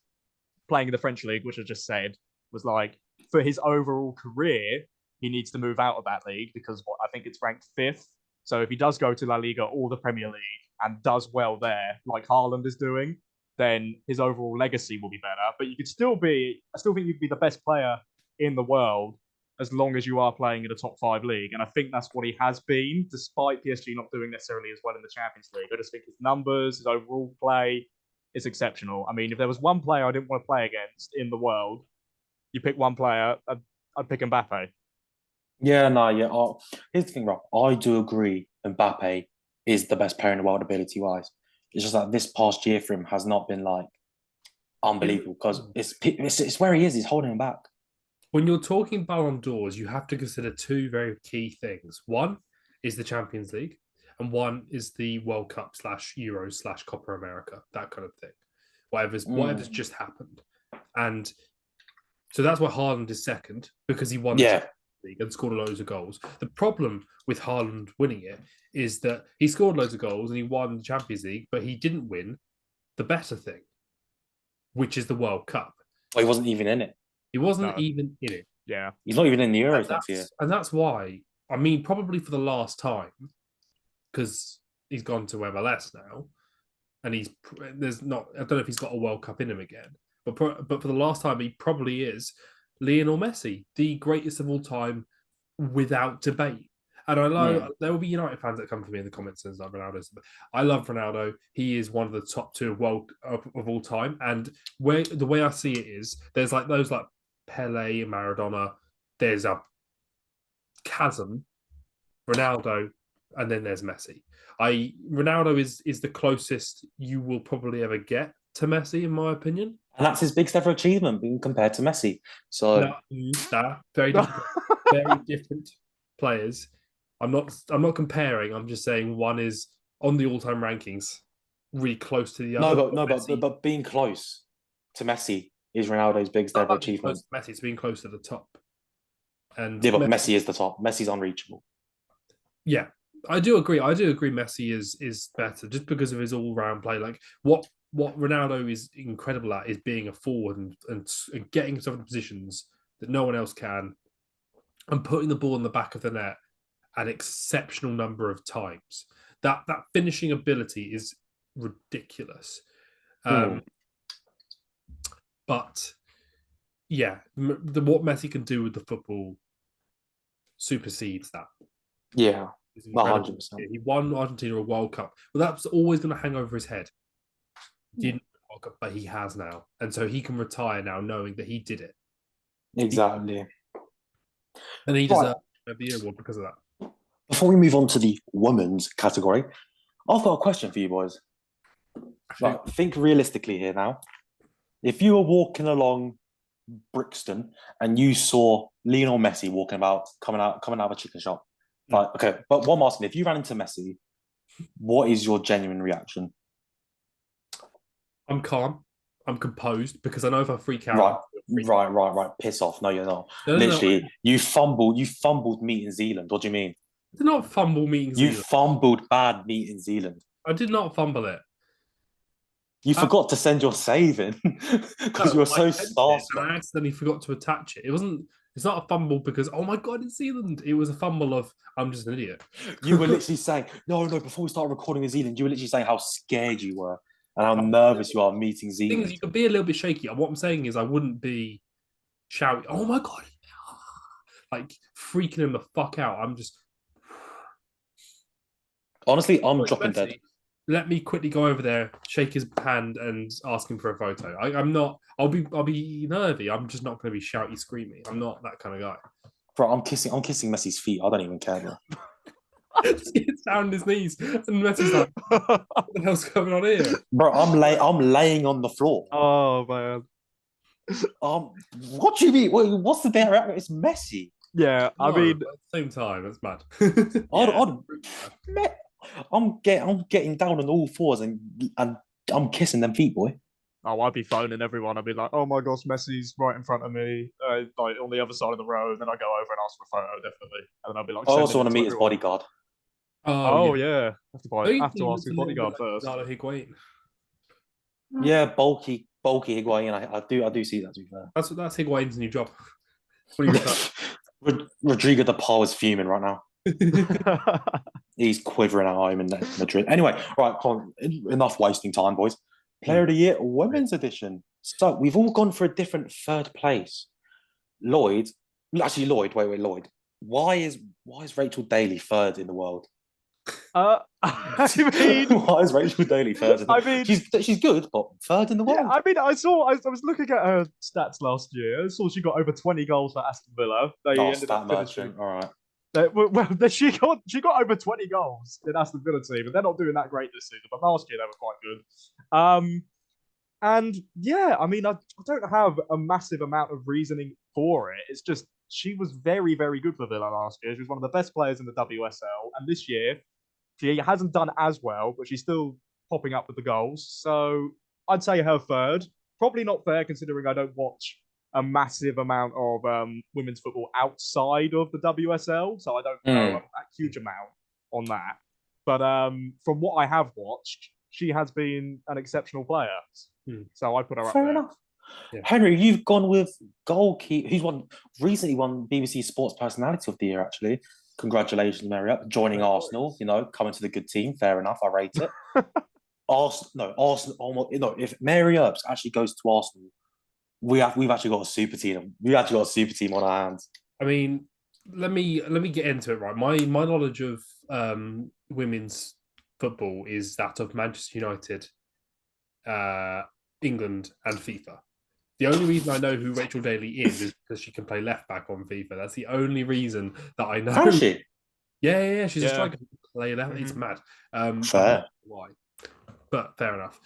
playing in the French league, which I just said was like for his overall career, he needs to move out of that league because I think it's ranked 5th. So if he does go to La Liga or the Premier League and does well there, like Haaland is doing, then his overall legacy will be better. But I still think you could be the best player in the world as long as you are playing in a top 5 league. And I think that's what he has been, despite PSG not doing necessarily as well in the Champions League. I just think his numbers, his overall play is exceptional. I mean, if there was one player I didn't want to play against in the world, you pick one player, I'd pick Mbappe. Yeah, no, yeah. Here's the thing, Rob. I do agree Mbappe is the best player in the world ability-wise. It's just like this past year for him has not been like unbelievable because it's where he is. He's holding him back. When you're talking Ballon d'Ors, you have to consider 2 very key things. One is the Champions League, and one is the World Cup /Euros /Copa America, that kind of thing. Whatever's just happened. And so that's why Haaland is second, because he won the Champions League and scored loads of goals. The problem with Haaland winning it is that he scored loads of goals and he won the Champions League, but he didn't win the better thing, which is the World Cup. Well, he wasn't even in it. He wasn't even in it. Yeah. He's not even in the Euros next year. And that's why, I mean, probably for the last time, because he's gone to MLS now, and I don't know if he's got a World Cup in him again, but for the last time, he probably is Lionel Messi, the greatest of all time, without debate. And I know there will be United fans that come for me in the comments and like Ronaldo's. I love Ronaldo. He is one of the top 2 of all time. And the way I see it is, there's like those like Pele and Maradona. There's a chasm, Ronaldo, and then there's Messi. Ronaldo is the closest you will probably ever get to Messi, in my opinion. And that's his biggest ever achievement being compared to Messi. So very different, very different players. I'm not comparing. I'm just saying one is on the all-time rankings, really close to the other. But being close to Messi is Ronaldo's biggest ever achievement. Messi's being close to the top. And yeah, but Messi is the top. Messi's unreachable. Yeah, I do agree. Messi is better just because of his all-round play. Like what Ronaldo is incredible at is being a forward and getting himself in positions that no one else can, and putting the ball in the back of the net an exceptional number of times. That finishing ability is ridiculous. But yeah, what Messi can do with the football supersedes that. Yeah, 100%. He won Argentina a World Cup. Well, that's always going to hang over his head. He didn't win a World Cup, but he has now. And so he can retire now knowing that he did it. Exactly. And he deserves the award because of that. Before we move on to the women's category, I've got a question for you boys. Right, think realistically here now. If you were walking along Brixton and you saw Lionel Messi coming out of a chicken shop, like, okay, but what I'm asking, if you ran into Messi, what is your genuine reaction? I'm calm. I'm composed because I know if I freak out, right. Right. Piss off. No, you're not. No, Literally, you fumbled meat in Zealand. What do you mean? I did not fumble meeting You Zealand. fumbled bad meat in Zealand. I did not fumble it. You forgot to send your save in because you were so I sent it, and starstruck. I accidentally forgot to attach it. It wasn't. It's not a fumble because oh my god, it's Zealand. It was a fumble of I'm just an idiot. You were literally saying, no, before we started recording in Zealand, you were literally saying how scared you were and how nervous you are meeting The thing is, Zealand. you could be a little bit shaky. What I'm saying is, I wouldn't be shouting, "Oh my god!" like freaking him the fuck out. I'm just Honestly, I'm Like, dropping Messi, dead. let me quickly go over there, shake his hand, and ask him for a photo. I'm not. I'll be nervy. I'm just not going to be shouty, screaming. I'm not that kind of guy. Bro, I'm kissing Messi's feet. I don't even care, bro. It's down his knees, and Messi's like, "What the hell's going on here?" Bro, I'm laying on the floor. Oh man. What do you mean? What's the better? It's Messi. Yeah, I No, mean, but at the same time, that's mad. I'm getting down on all fours and I'm kissing them feet, boy. I'd be phoning everyone. I'd be like, "Oh my gosh, Messi's right in front of me, like on the other side of the road." And then I go over and ask for a photo, definitely. And then I'd be like, I also sending want it to meet his everyone. bodyguard. Oh yeah, have to ask his He bodyguard looks first. a little bit like Higuain. Yeah, bulky Higuain. I do see that, to be fair. That's Higuain's new job. When he Rodrigo de Paul is fuming right now. He's quivering at home in Madrid. Anyway, right, enough wasting time, boys. Player of the Year, Women's Edition. So we've all gone for a different third place. Lloyd. Wait, Lloyd. Why is Rachel Daly third in the world? I mean, why is Rachel Daly third? I mean, she's good, but third in the world. yeah, I mean, I was looking at her stats last year. I saw she got over 20 goals for Aston Villa. They ended up finishing. Merchant. All right. Well, she got over 20 goals in Aston Villa team, and they're not doing that great this season. But last year they were quite good. And yeah, I mean, I don't have a massive amount of reasoning for it. It's just she was very, very good for Villa last year. She was one of the best players in the WSL, and this year she hasn't done as well, but she's still popping up with the goals. So I'd say her third. Probably not fair considering I don't watch a massive amount of women's football outside of the WSL, so I don't know a huge amount on that. But from what I have watched, she has been an exceptional player. So I put her up there. Fair enough. Yeah. Henry, you've gone with goalkeeper. Who's recently won BBC Sports Personality of the Year, actually. Congratulations, Mary Up, joining Arsenal, coming to the good team. Fair enough, I rate it. Arsenal. No, if Mary Earps actually goes to Arsenal, we've actually got a super team. We've actually got a super team on our hands. I mean, let me get into it. Right, my knowledge of women's football is that of Manchester United, England, and FIFA. The only reason I know who Rachel Daly is because she can play left back on FIFA. That's the only reason that I know. Can she? Yeah. She's a striker. Play left. It's mad. Fair. Why? But fair enough.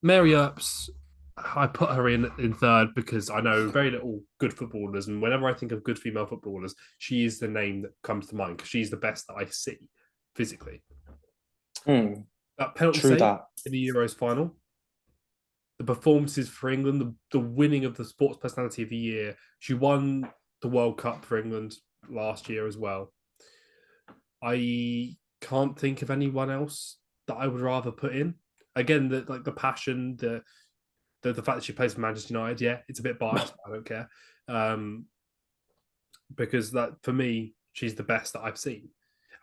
Mary Earps, I put her in third because I know very little good footballers, and whenever I think of good female footballers, she is the name that comes to mind because she's the best that I see physically. That penalty save in the Euros final, the performances for England, the winning of the Sports Personality of the Year. She won the World Cup for England last year as well. I can't think of anyone else that I would rather put in. Again, the passion, the fact that she plays for Manchester United, yeah, it's a bit biased. I don't care. Because that for me, she's the best that I've seen.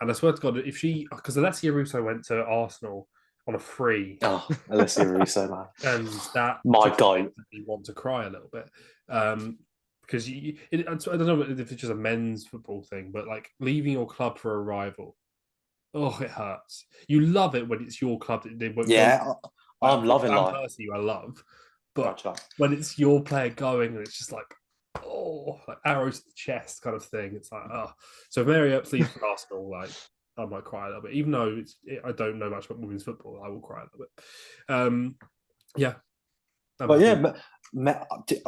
And I swear to God, because Alessia Russo went to Arsenal on a free. Oh, Alessia Russo, man. And that my guy. Made me want to cry a little bit. Because I don't know if it's just a men's football thing, but like leaving your club for a rival, it hurts. You love it when it's your club that they won't. Yeah, I'm loving life. Percy, I love, but when it's your player going and it's just like arrows to the chest kind of thing. It's like So if Mary Earps leaves for Arsenal, like I might cry a little bit, even though I don't know much about women's football. I will cry a little bit. Yeah. But yeah,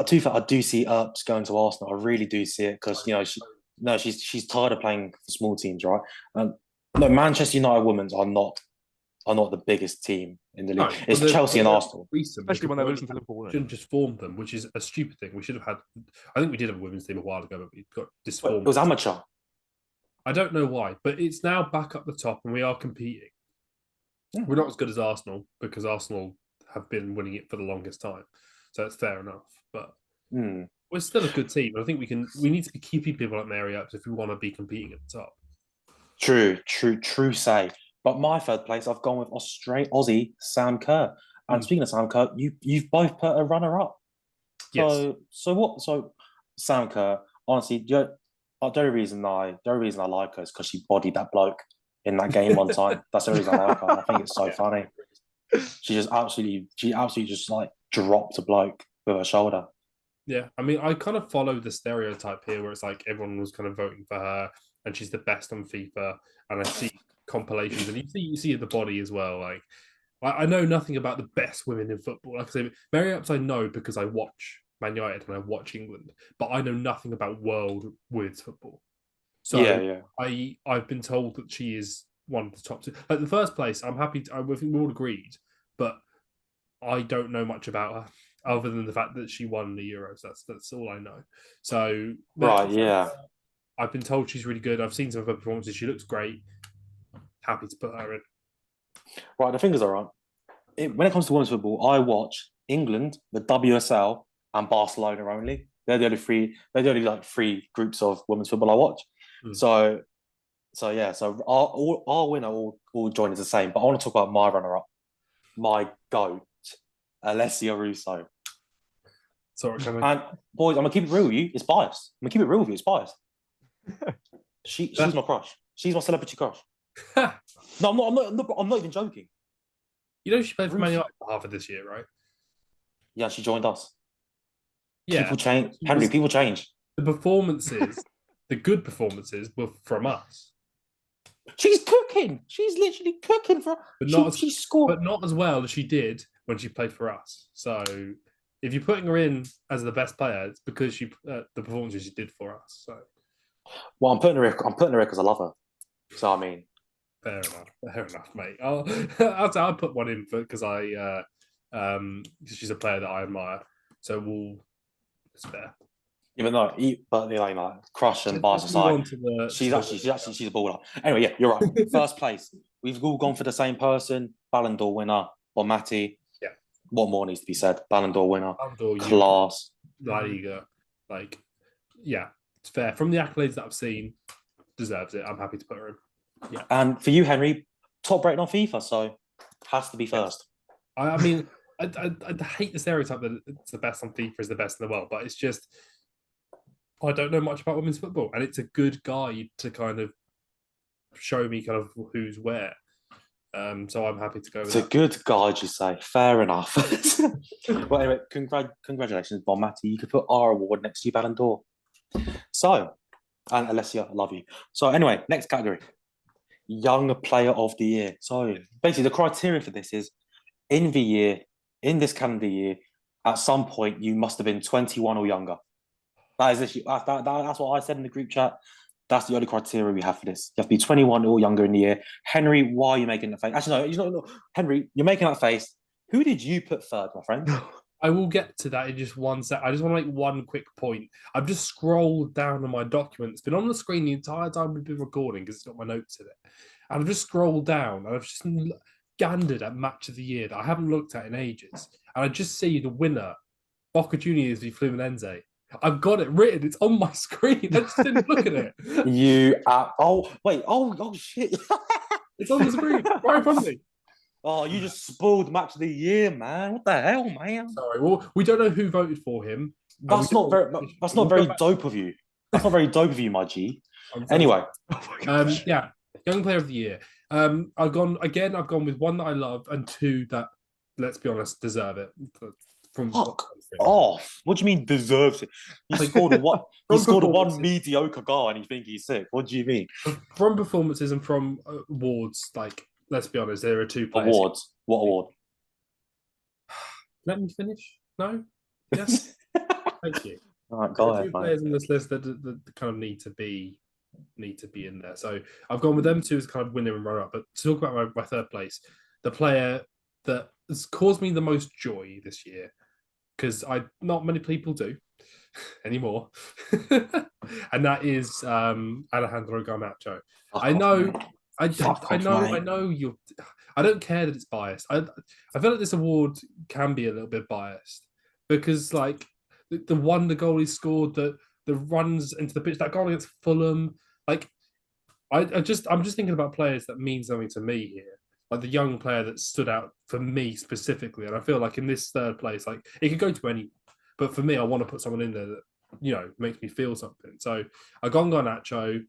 to fair, I do see Earps going to Arsenal. I really do see it because she's tired of playing for small teams, right? No, Manchester United women's are not are not the biggest team in the league. No, It's but Chelsea and Arsenal. Recent, Especially when they're because losing to Liverpool. shouldn't just form them, which is a stupid thing. We should have had. I think we did have a women's team a while ago, but we got But disformed. it was amateur. I don't know why, but it's now back up the top, and we are competing. Yeah. We're not as good as Arsenal because Arsenal have been winning it for the longest time, so it's fair enough. But we're still a good team. I think we can. We need to be keeping people like Mary up if we want to be competing at the top. True say. But my third place, I've gone with Aussie Sam Kerr. And speaking of Sam Kerr, you've both put a runner up. Yes. So Sam Kerr, honestly, the only reason I like her is because she bodied that bloke in that game one time. That's the reason I like her. I think it's so funny. She absolutely just like dropped a bloke with her shoulder. Yeah, I mean, I kind of follow the stereotype here where it's like everyone was kind of voting for her and she's the best on FIFA. And I see compilations and you see the body as well. Like, I know nothing about the best women in football. Like I say, Mary Earps I know because I watch Man United and I watch England, but I know nothing about world women's football. So yeah. I've been told that she is one of the top two. Like the first place, I'm happy. I think we all agreed, but I don't know much about her other than the fact that she won the Euros. That's all I know. So right, yeah. I've been told she's really good. I've seen some of her performances. She looks great. Happy to put her in. Right, the thing is, all right. When it comes to women's football, I watch England, the WSL, and Barcelona only. They're the only three. They're the only like three groups of women's football I watch. So yeah. So our winner all join as the same. But I want to talk about my runner-up, my goat, Alessia Russo. Sorry, and boys, I'm gonna keep it real with you. It's biased. I'm gonna keep it real with you. It's biased. She's my crush. She's my celebrity crush. No, I'm not even joking. You know she played for Man United for half of this year, right? Yeah, she joined us. Yeah, people change, Henry. People change. The performances, the good performances, were from us. She's cooking. She's literally cooking for. But she scored, but not as well as she did when she played for us. So, if you're putting her in as the best player, it's because she the performances she did for us. So, well, I'm putting her in because I love her. So I mean, fair enough, mate. I'll put one in because she's a player that I admire. So it's fair. Even though, but like crush and bias aside, she's a baller. Anyway, yeah, you're right. First place, we've all gone for the same person. Ballon d'Or winner, Bonmati. Yeah. What more needs to be said? Ballon d'Or winner, Ballon d'Or, class. La Liga, yeah, it's fair. From the accolades that I've seen, deserves it. I'm happy to put her in. Yeah. And for you, Henry, top rating on FIFA, so has to be first. I mean, I hate the stereotype that it's the best on FIFA is the best in the world, but it's just I don't know much about women's football, and it's a good guide to kind of show me kind of who's where. So I'm happy to go with It's a good guide, you say. Fair enough. Well, anyway, congratulations, Bonmati. You could put our award next to you, Ballon d'Or. So, and Alessia, I love you. So anyway, next category. Young Player of the Year. So basically the criteria for this is in this calendar year, at some point you must have been 21 or younger. That's what I said in the group chat. That's the only criteria we have for this. You have to be 21 or younger in the year. Henry, why are you making that face? Actually, no. Henry, you're making that face. Who did you put third, my friend? I will get to that in just one sec. I just want to make one quick point. I've just scrolled down on my document. It's been on the screen the entire time we've been recording because it's got my notes in it. And I've just scrolled down and I've just gandered at Match of the Year that I haven't looked at in ages. And I just see the winner, Boca Juniors v Fluminense. I've got it written. It's on my screen. I just didn't look at it. Shit. It's on the screen right in front of me. Oh, you just spoiled Match of the Year, man. What the hell, man? Sorry. Well, we don't know who voted for him. That's not very dope of you. That's not very dope of you, my G. Anyway. Yeah. Young Player of the Year. I've gone with one that I love and two that, let's be honest, deserve it. Fuck off. What do you mean deserves it? You scored a one mediocre goal and you think he's sick. What do you mean? From performances and from awards, let's be honest, there are two players. Awards. What award? Let me finish. No? Yes? Thank you. All right, go ahead, two players in this list that kind of need to be in there. So I've gone with them two as kind of winner and runner-up. But to talk about my third place, the player that has caused me the most joy this year, because not many people do anymore, and that is Alejandro Garnacho. I know, I know you. I don't care that it's biased. I feel like this award can be a little bit biased because, like, the wonder goal he scored, the runs into the pitch, that goal against Fulham, like, I'm just thinking about players that mean something to me here, like the young player that stood out for me specifically, and I feel like in this third place, like it could go to anyone, but for me, I want to put someone in there that makes me feel something. So I gone Garnacho.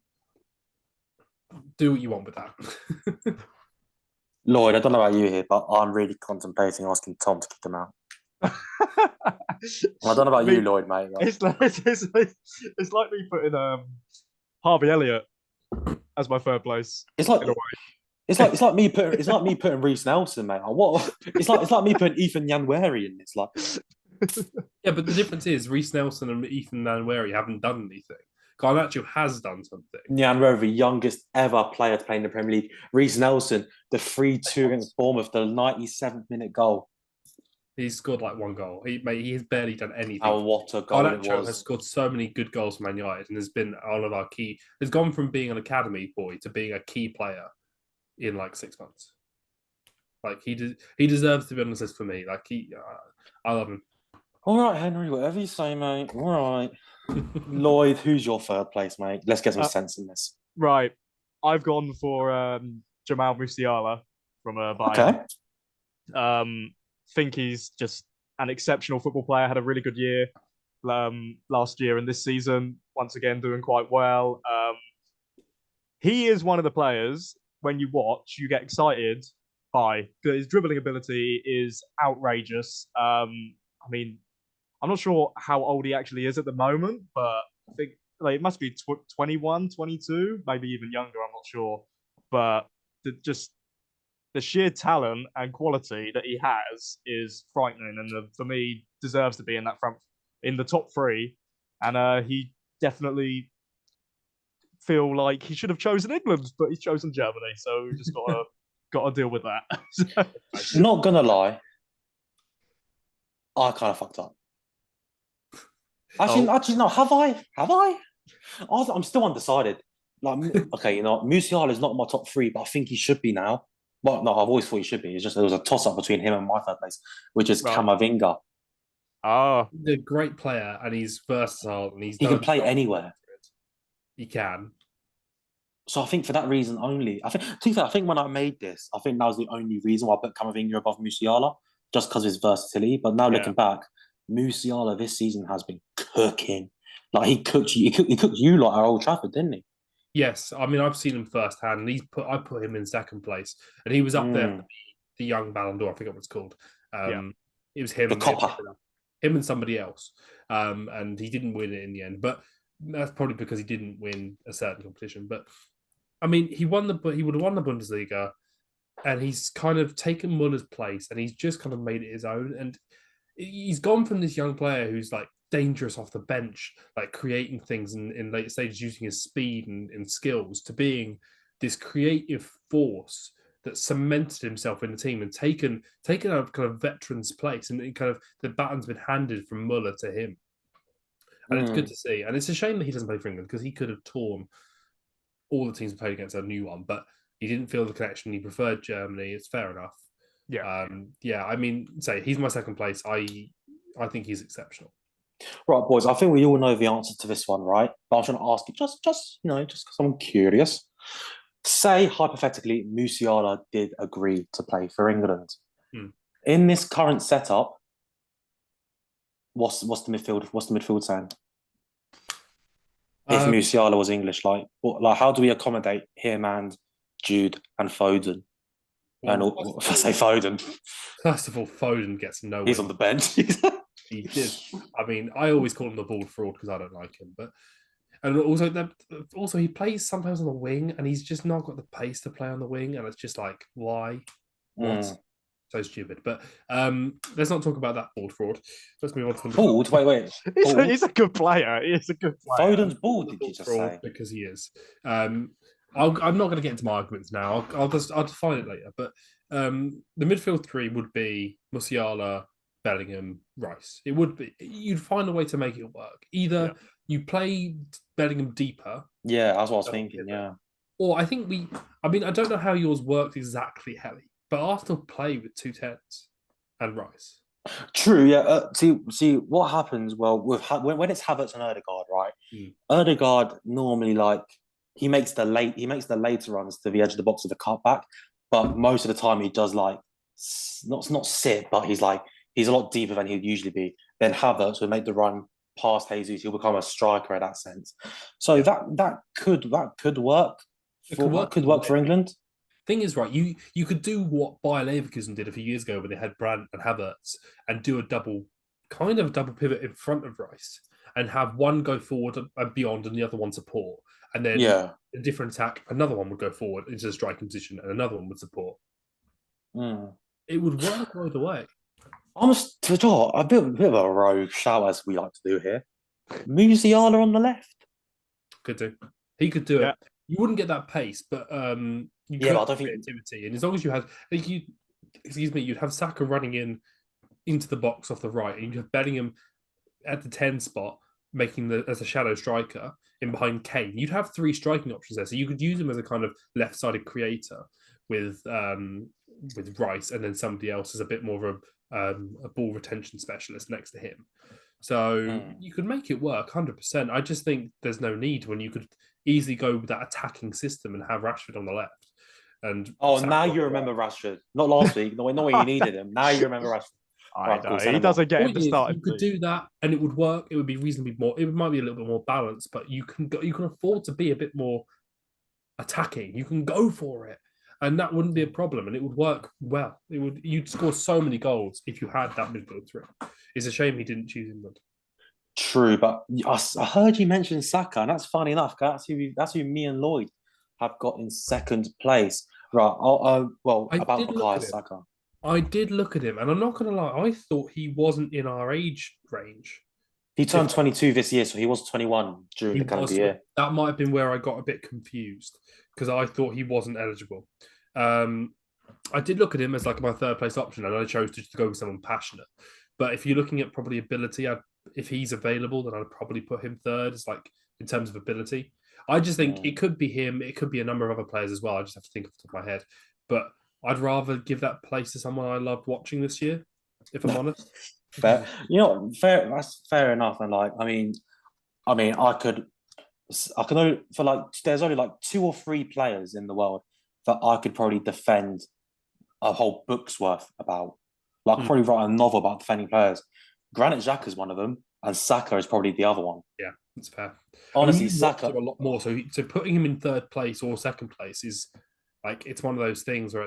Do what you want with that. Lloyd, I don't know about you here, but I'm really contemplating asking Tom to kick him out. I don't know about you, Lloyd, mate. It's like me putting Harvey Elliott as my third place. It's like me putting Reece Nelson, mate. What? It's like me putting Ethan Nyanweri in this. Like, yeah, but the difference is Reece Nelson and Ethan Nyanweri haven't done anything. Garnacho has done something. Nyanweri, the youngest ever player to play in the Premier League. Reece Nelson, the 3-2 against Bournemouth, the 97th minute goal. He's scored like one goal. He has barely done anything. Oh, what a goal it was. Has scored so many good goals for Man United and has been one of our key. Has gone from being an academy boy to being a key player in like 6 months. Like he deserves to be on the list for me. Like I love him. All right, Henry, whatever you say, mate. All right. Lloyd, who's your third place, mate? Let's get some sense in this. Right. I've gone for Jamal Musiala from Bayern. Okay. Think he's just an exceptional football player. Had a really good year last year and this season. Once again, doing quite well. He is one of the players, when you watch, you get excited by. His dribbling ability is outrageous. I mean, I'm not sure how old he actually is at the moment, but I think it must be 21, 22, maybe even younger. I'm not sure. But the sheer talent and quality that he has is frightening, and for me, deserves to be in the top three. And he definitely feel like he should have chosen England, but he's chosen Germany, so we just got to deal with that. Not gonna lie, I kind of fucked up. Actually, no. Have I? I'm still undecided. Like, okay, Musiala is not my top three, but I think he should be now. Well, no, I've always thought he should be. It's just there was a toss up between him and my third place, which is Camavinga. Oh, he's a great player, and he's versatile, and he can play anywhere. He can. So I think for that reason only, I think when I made this, I think that was the only reason why I put Camavinga above Musiala, just because of his versatility. But now looking back, Musiala this season has been cooking. Like he cooked you like at Old Trafford, didn't he? Yes, I mean I've seen him firsthand. And I put him in second place, and he was up there for the young Ballon d'Or. I forget what it's called. It was him, the copper, him and somebody else, and he didn't win it in the end. But that's probably because he didn't win a certain competition. But I mean, he would have won the Bundesliga, and he's kind of taken Muller's place, and he's just kind of made it his own. And he's gone from this young player who's like dangerous off the bench, like creating things in late stages using his speed and skills, to being this creative force that cemented himself in the team and taken a kind of veteran's place, and kind of the baton's been handed from Muller to him. And it's good to see. And it's a shame that he doesn't play for England, because he could have torn all the teams he played against a new one, but he didn't feel the connection. He preferred Germany. It's fair enough. Yeah. I mean, he's my second place. I think he's exceptional. Right, boys. I think we all know the answer to this one, right? But I was going to ask you, just because I'm curious. Say hypothetically, Musiala did agree to play for England. In this current setup, what's the midfield saying? If Musiala was English, how do we accommodate him and Jude and Foden? And if I say Foden, first of all, Foden gets no. He's on the bench. He did. I mean, I always call him the bald fraud because I don't like him. And also he plays sometimes on the wing, and he's just not got the pace to play on the wing, and it's just like, why? What? So stupid. But let's not talk about that bald fraud. Let's move on to the bald. Wait. He's a good player. He's a good player. Foden's bald. Did you just say? Because he is. I'm not going to get into my arguments now. I'll define it later. But the midfield three would be Musiala, Bellingham, Rice. It would be. You'd find a way to make it work. Either you play Bellingham deeper. Yeah, that's what I was thinking. Yeah. Or I think I mean, I don't know how yours works exactly, Heli, but Arsenal play with 2 10s and Rice. True. Yeah. See what happens. Well, when it's Havertz and Ødegaard, right? Ødegaard normally he makes the later runs to the edge of the box with a cutback, but most of the time he does not sit, but he's a lot deeper than he'd usually be. Then Havertz will make the run past Jesus. He'll become a striker in that sense. So that could work. That could work for England. Thing is, right, you could do what Bayer Leverkusen did a few years ago when they had Brandt and Havertz and do a double pivot in front of Rice and have one go forward and beyond and the other one support. And then a different attack, another one would go forward into the striking position and another one would support. It would work either way. Almost a bit of a rogue shout, as we like to do here. Musiala on the left. Could do. He could do it. You wouldn't get that pace, but you could have creativity. And as long as you had, you'd have Saka running into the box off the right, and you'd have Bellingham at the 10 spot, making as a shadow striker in behind Kane. You'd have 3 striking options there, so you could use him as a kind of left-sided creator with Rice, and then somebody else as a bit more of a ball retention specialist next to him. So you could make it work 100%. I just think there's no need when you could easily go with that attacking system and have Rashford on the left. And now you remember Rashford. Not last week. No, when you needed him. Now you remember Rashford. I know. He doesn't get in the start. You could do that, and it would work. It would be reasonably more. It might be a little bit more balanced, but you can afford to be a bit more attacking. You can go for it, and that wouldn't be a problem, and it would work well. You'd score so many goals if you had that midfield three. It's a shame he didn't choose England. True, but I heard you mention Saka, and that's funny enough. That's who me and Lloyd have got in second place. Right. About Bukayo Saka. I did look at him, and I'm not going to lie, I thought he wasn't in our age range. He turned 22 this year, so he was 21 during the calendar year. That might have been where I got a bit confused, because I thought he wasn't eligible. I did look at him as my third place option, and I chose to go with someone passionate. But if you're looking at probably ability, if he's available, then I'd probably put him third, in terms of ability. I just think it could be him. It could be a number of other players as well. I just have to think off the top of my head. But I'd rather give that place to someone I loved watching this year, if I'm honest. Fair. Fair. That's fair enough. And I could only, there's only 2 or 3 players in the world that I could probably defend a whole book's worth about. I could probably write a novel about defending players. Granit Xhaka is one of them, and Saka is probably the other one. Yeah, that's fair. Honestly, Saka a lot more. So putting him in third place or second place is it's one of those things where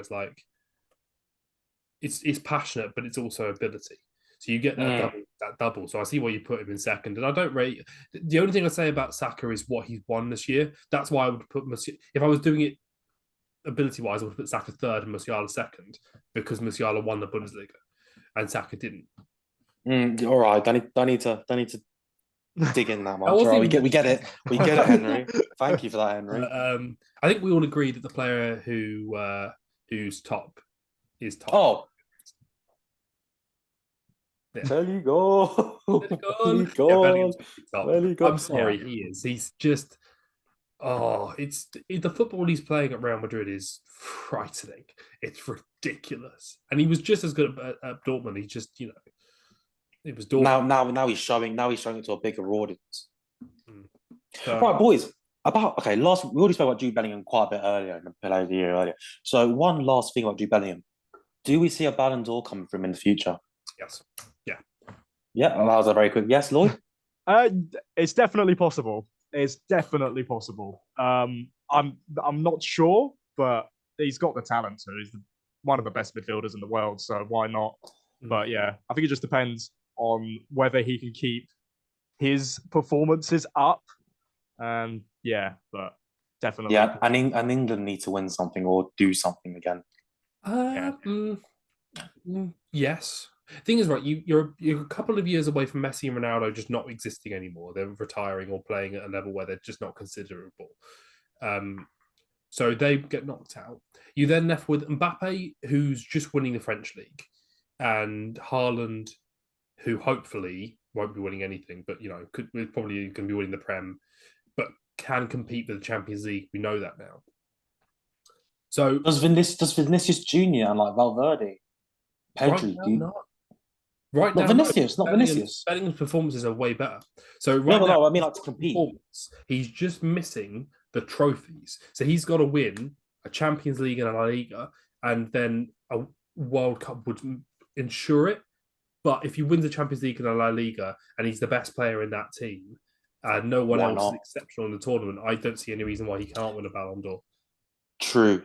it's passionate, but it's also ability. So you get that double. So I see why you put him in second, and I don't rate. The only thing I say about Saka is what he's won this year. That's why I would put if I was doing it ability-wise, I would put Saka third and Musiala second, because Musiala won the Bundesliga and Saka didn't. All right, don't need to dig in that much. Right, we get it, Henry. Thank you for that, Henry. I think we all agree that the player who's top is top. Oh, yeah. There you go. I'm sorry, he is. He's just. The football he's playing at Real Madrid is frightening. It's ridiculous, and he was just as good at Dortmund. He just, it was Dortmund. Now he's showing. Now he's showing it to a bigger audience. Right, boys. We already spoke about Jude Bellingham quite a bit earlier in the year earlier. So one last thing about Jude Bellingham: do we see a Ballon d'Or coming from him in the future? Yes. Yeah. Yeah. That was a very quick yes, Lloyd. It's definitely possible. It's definitely possible. I'm not sure, but he's got the talent. So he's one of the best midfielders in the world. So why not? But yeah, I think it just depends on whether he can keep his performances up. And but definitely. Yeah, and England need to win something or do something again. Yes. Thing is, right, you're a couple of years away from Messi and Ronaldo just not existing anymore. They're retiring or playing at a level where they're just not considerable. So they get knocked out. You then left with Mbappe, who's just winning the French league, and Haaland, who hopefully won't be winning anything, but probably going to be winning the Prem, but can compete for the Champions League. We know that now. So does Vinicius Junior and like Valverde, Pedri, right now, Vinicius, not Vinicius. Bellingham's performances are way better. So I mean like to compete. He's just missing the trophies. So he's got to win a Champions League and a La Liga, and then a World Cup would ensure it. But if he wins the Champions League and a La Liga, and he's the best player in that team, and no one else is exceptional in the tournament, I don't see any reason why he can't win a Ballon d'Or. True.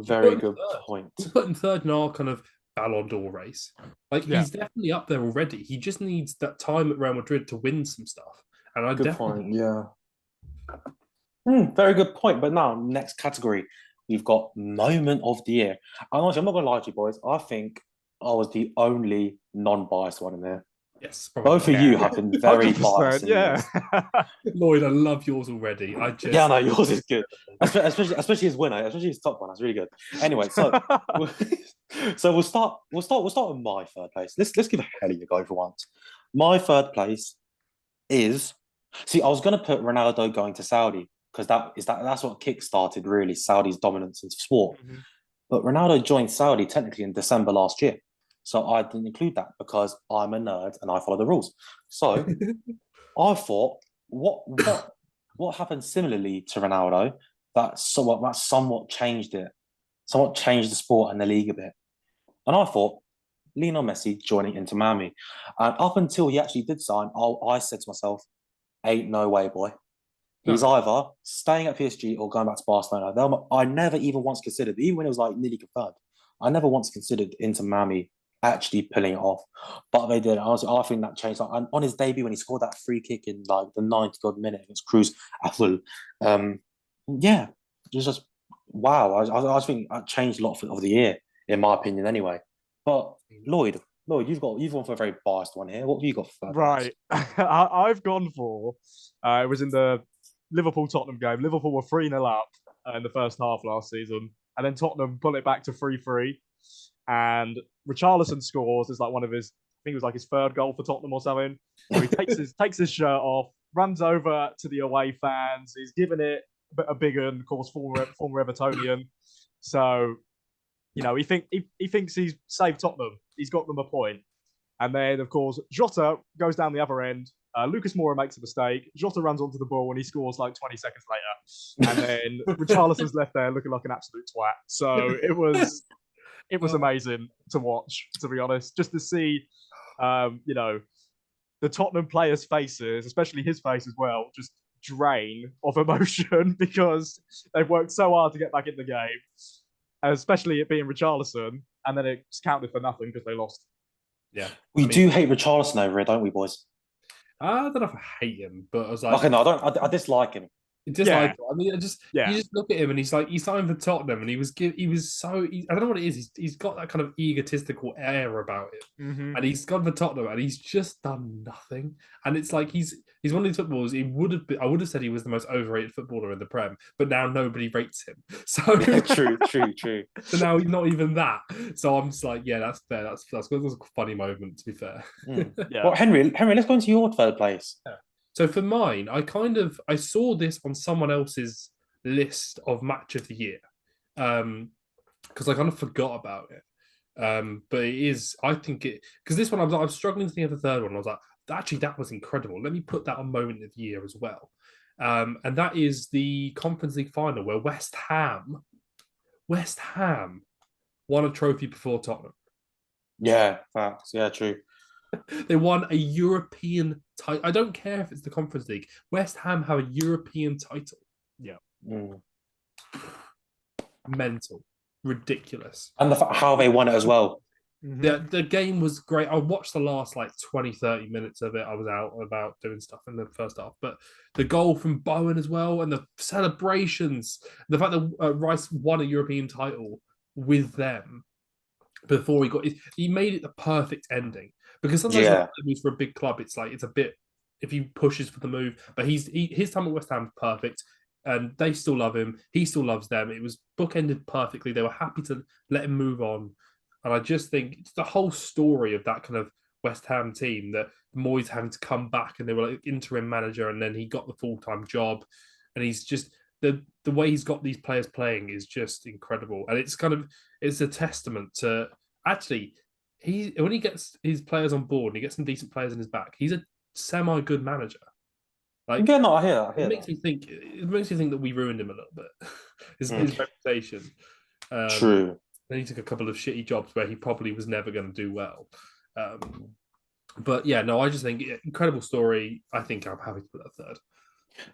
Very good point. He's put in third in our kind of Ballon d'Or race. He's definitely up there already. He just needs that time at Real Madrid to win some stuff. And good point. Yeah. Very good point. But now, next category, we've got moment of the year. And honestly, I'm not going to lie to you, boys. I think I was the only non-biased one in there. Yes, both of you have been very biased. Yeah, Lloyd, I love yours already. No, yours is good, especially his winner, especially his top one. That's really good. Anyway, so we'll start with my third place. Let's give Heli a go for once. My third place is I was going to put Ronaldo going to Saudi because that's what kick-started really Saudi's dominance in sport. Mm-hmm. But Ronaldo joined Saudi technically in December last year. So I didn't include that because I'm a nerd and I follow the rules. So I thought, what happened similarly to Ronaldo that somewhat changed it, somewhat changed the sport and the league a bit. And I thought, Lionel Messi joining Inter Miami. And up until he actually did sign, I said to myself, ain't no way, boy. He's either staying at PSG or going back to Barcelona. I never even once considered, even when it was like nearly confirmed, I never once considered Inter Miami actually pulling it off, but they did. Honestly, I think that changed. And on his debut, when he scored that free kick in like the 90th minute against Cruz Azul, it was just wow. I think that changed a lot of the year, in my opinion, anyway. But Lloyd, you've gone for a very biased one here. What have you got for that? Right, I've gone for. It was in the Liverpool-Tottenham game. Liverpool were 3-0 up in the first half last season, and then Tottenham pull it back to 3-3. And Richarlison scores. It's like one of his, I think it was like his third goal for Tottenham or something. So he takes his shirt off, runs over to the away fans. He's given it a big one, of course, former Evertonian. So, he thinks he's saved Tottenham. He's got them a point. And then, of course, Jota goes down the other end. Lucas Moura makes a mistake. Jota runs onto the ball and he scores like 20 seconds later. And then Richarlison's left there looking like an absolute twat. So it was amazing to watch, to be honest, just to see, the Tottenham players' faces, especially his face as well, just drain of emotion because they've worked so hard to get back in the game, especially it being Richarlison, and then it's counted for nothing because they lost. Yeah. We do hate Richarlison over here, don't we, boys? I don't know if I hate him, but I was like... Okay, no, I dislike him. You just look at him and he's like, he signed for Tottenham and he was so, I don't know what it is. He's got that kind of egotistical air about it. Mm-hmm. And he's gone for Tottenham and he's just done nothing. And it's like, he's one of these footballers. I would have said he was the most overrated footballer in the Prem, but now nobody rates him. So true. So now he's not even that. So I'm just like, yeah, that's fair. That's a funny moment, to be fair. Yeah. Well, Henry, let's go into your third place. Yeah. So for mine, I saw this on someone else's list of match of the year, because I kind of forgot about it. But it is, I think it, because this one I'm struggling to think of the third one. I was like, actually, that was incredible. Let me put that on moment of the year as well. And that is the Conference League final where West Ham won a trophy before Tottenham. Yeah, facts. Yeah, true. They won a European title. I don't care if it's the Conference League. West Ham have a European title. Yeah. Mental. Ridiculous. And how they won it as well. Mm-hmm. The game was great. I watched the last 20, 30 minutes of it. I was out and about doing stuff in the first half. But the goal from Bowen as well and the celebrations, the fact that Rice won a European title with them before he made it the perfect ending. Because sometimes moves for a big club, it's a bit, if he pushes for the move, but his time at West Ham is perfect. and they still love him. He still loves them. It was bookended perfectly. They were happy to let him move on. And I just think it's the whole story of that kind of West Ham team that Moyes having to come back and they were like interim manager and then he got the full-time job. And he's just the way he's got these players playing is just incredible. And it's a testament to actually when he gets his players on board and he gets some decent players in his back, he's a semi-good manager. Like, yeah, no, I hear it makes me think that we ruined him a little bit. his reputation. True. Then he took a couple of shitty jobs where he probably was never going to do well. But yeah, no, I just think incredible story. I think I'm happy to put that third.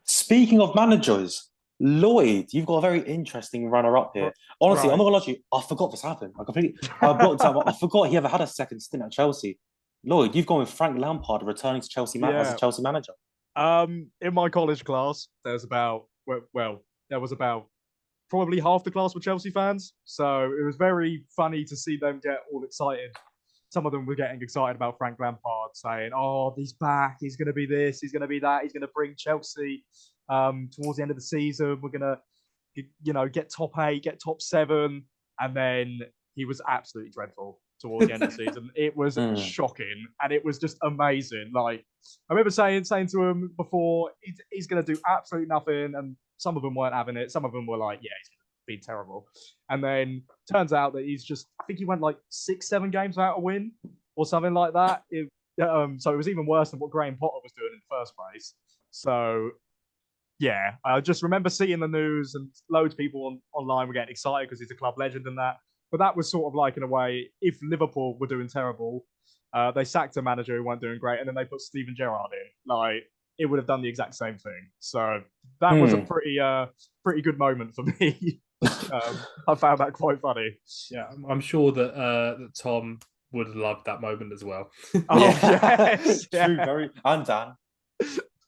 Speaking of managers, Lloyd, you've got a very interesting runner-up here. Honestly, I'm not gonna lie to you. I forgot this happened. I forgot he ever had a second stint at Chelsea. Lloyd, you've gone with Frank Lampard returning to Chelsea as a Chelsea manager. In my college class, there was about probably half the class were Chelsea fans. So it was very funny to see them get all excited. Some of them were getting excited about Frank Lampard, saying, "Oh, he's back. He's going to be this. He's going to be that. He's going to bring Chelsea towards the end of the season. We're going to, get top 8, get top 7." And then he was absolutely dreadful towards the end of the season. It was shocking, and it was just amazing. Like, I remember saying to him before, he's going to do absolutely nothing, and some of them weren't having it. Some of them were like, "Yeah, he's going to be terrible." And then turns out that I think he went like 6-7 games without a win or something like that. So it was even worse than what Graham Potter was doing in the first place. So yeah, I just remember seeing the news and loads of people online were getting excited because he's a club legend and that. But that was sort of like, in a way, if Liverpool were doing terrible, they sacked a manager who weren't doing great, and then they put Steven Gerrard in. Like, it would have done the exact same thing. So that was a pretty good moment for me. I found that quite funny. Yeah, I'm sure that Tom would have loved that moment as well. Yes. True, very. And Dan.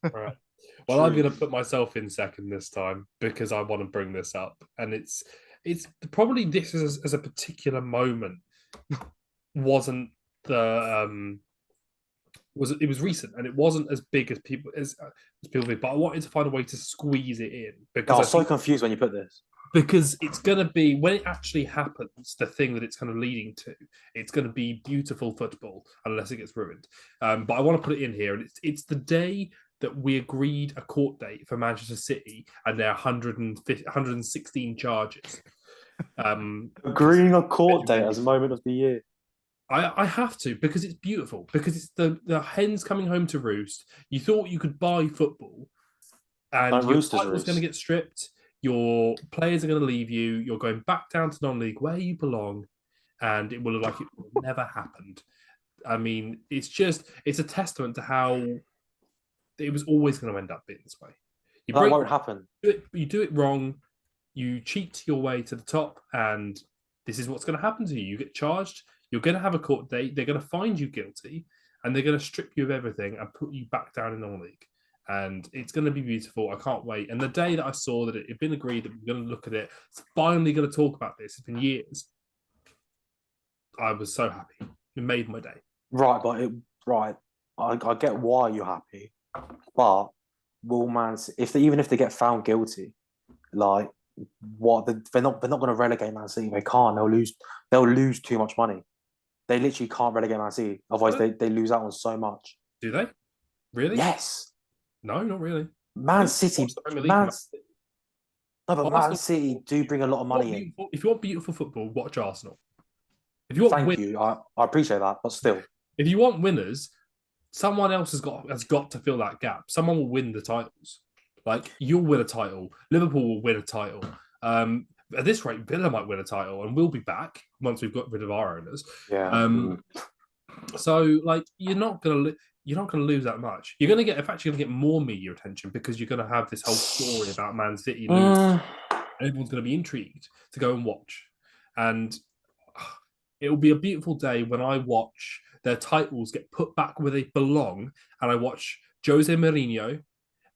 All right. Well, I'm going to put myself in second this time because I want to bring this up, and it's probably this as a particular moment wasn't the it was recent and it wasn't as big as people think, but I wanted to find a way to squeeze it in because I was so confused when you put this. Because it's going to be, when it actually happens, the thing that it's kind of leading to, it's going to be beautiful football unless it gets ruined. But I want to put it in here, and it's the day that we agreed a court date for Manchester City and their 116 charges. Agreeing a court date as a moment of the year. I have to, because it's beautiful, because it's the hens coming home to roost. You thought you could buy football and your title's going to get stripped. Your players are going to leave you. You're going back down to non-league where you belong, and it will look like it never happened. I mean, it's a testament to how it was always going to end up being this way. That won't happen. You do it wrong. You cheat your way to the top, and this is what's going to happen to you. You get charged. You're going to have a court date. They're going to find you guilty, and they're going to strip you of everything and put you back down in non-league. And it's going to be beautiful. I can't wait. And the day that I saw that it had been agreed that we're going to look at it, it's finally going to talk about this. It's been years. I was so happy. It made my day. Right, but I get why you're happy, but even if they get found guilty, like they're not going to relegate Man City. They can't. They'll lose too much money. They literally can't relegate Man City. Otherwise, they lose out on so much. Do they? Really? Yes. No, not really. Man City do bring a lot of money in. If you want beautiful football, watch Arsenal. If you want Thank you. I appreciate that, but still. If you want winners, someone else has got to fill that gap. Someone will win the titles. Like, you'll win a title. Liverpool will win a title. At this rate, Villa might win a title, and we'll be back once we've got rid of our owners. Yeah. So, like, you're not gonna lose that much. You're gonna get more media attention because you're gonna have this whole story about Man City losing. Everyone's gonna be intrigued to go and watch, and it will be a beautiful day when I watch their titles get put back where they belong, and I watch Jose Mourinho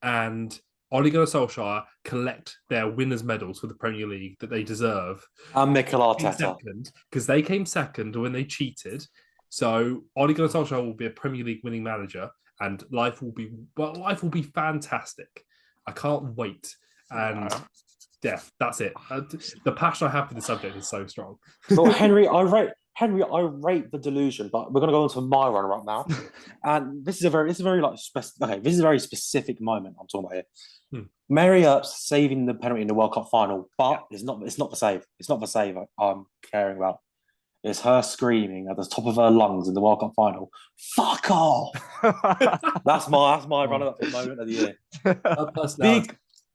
and Ole Gunnar Solskjaer collect their winners' medals for the Premier League that they deserve. And Mikel Arteta. Because they came second when they cheated. So Ole Gunnar Solskjaer will be a Premier League winning manager, and life will be fantastic. I can't wait. And yeah, that's it. The passion I have for the subject is so strong. So Henry, I rate the delusion, but we're gonna go on to my run right now. And this is a very this is a very specific moment I'm talking about here. Mary Earps saving the penalty in the World Cup final, but it's not the save. It's not the save I'm caring about. It's her screaming at the top of her lungs in the World Cup final. Fuck off! That's my run-up moment of the year.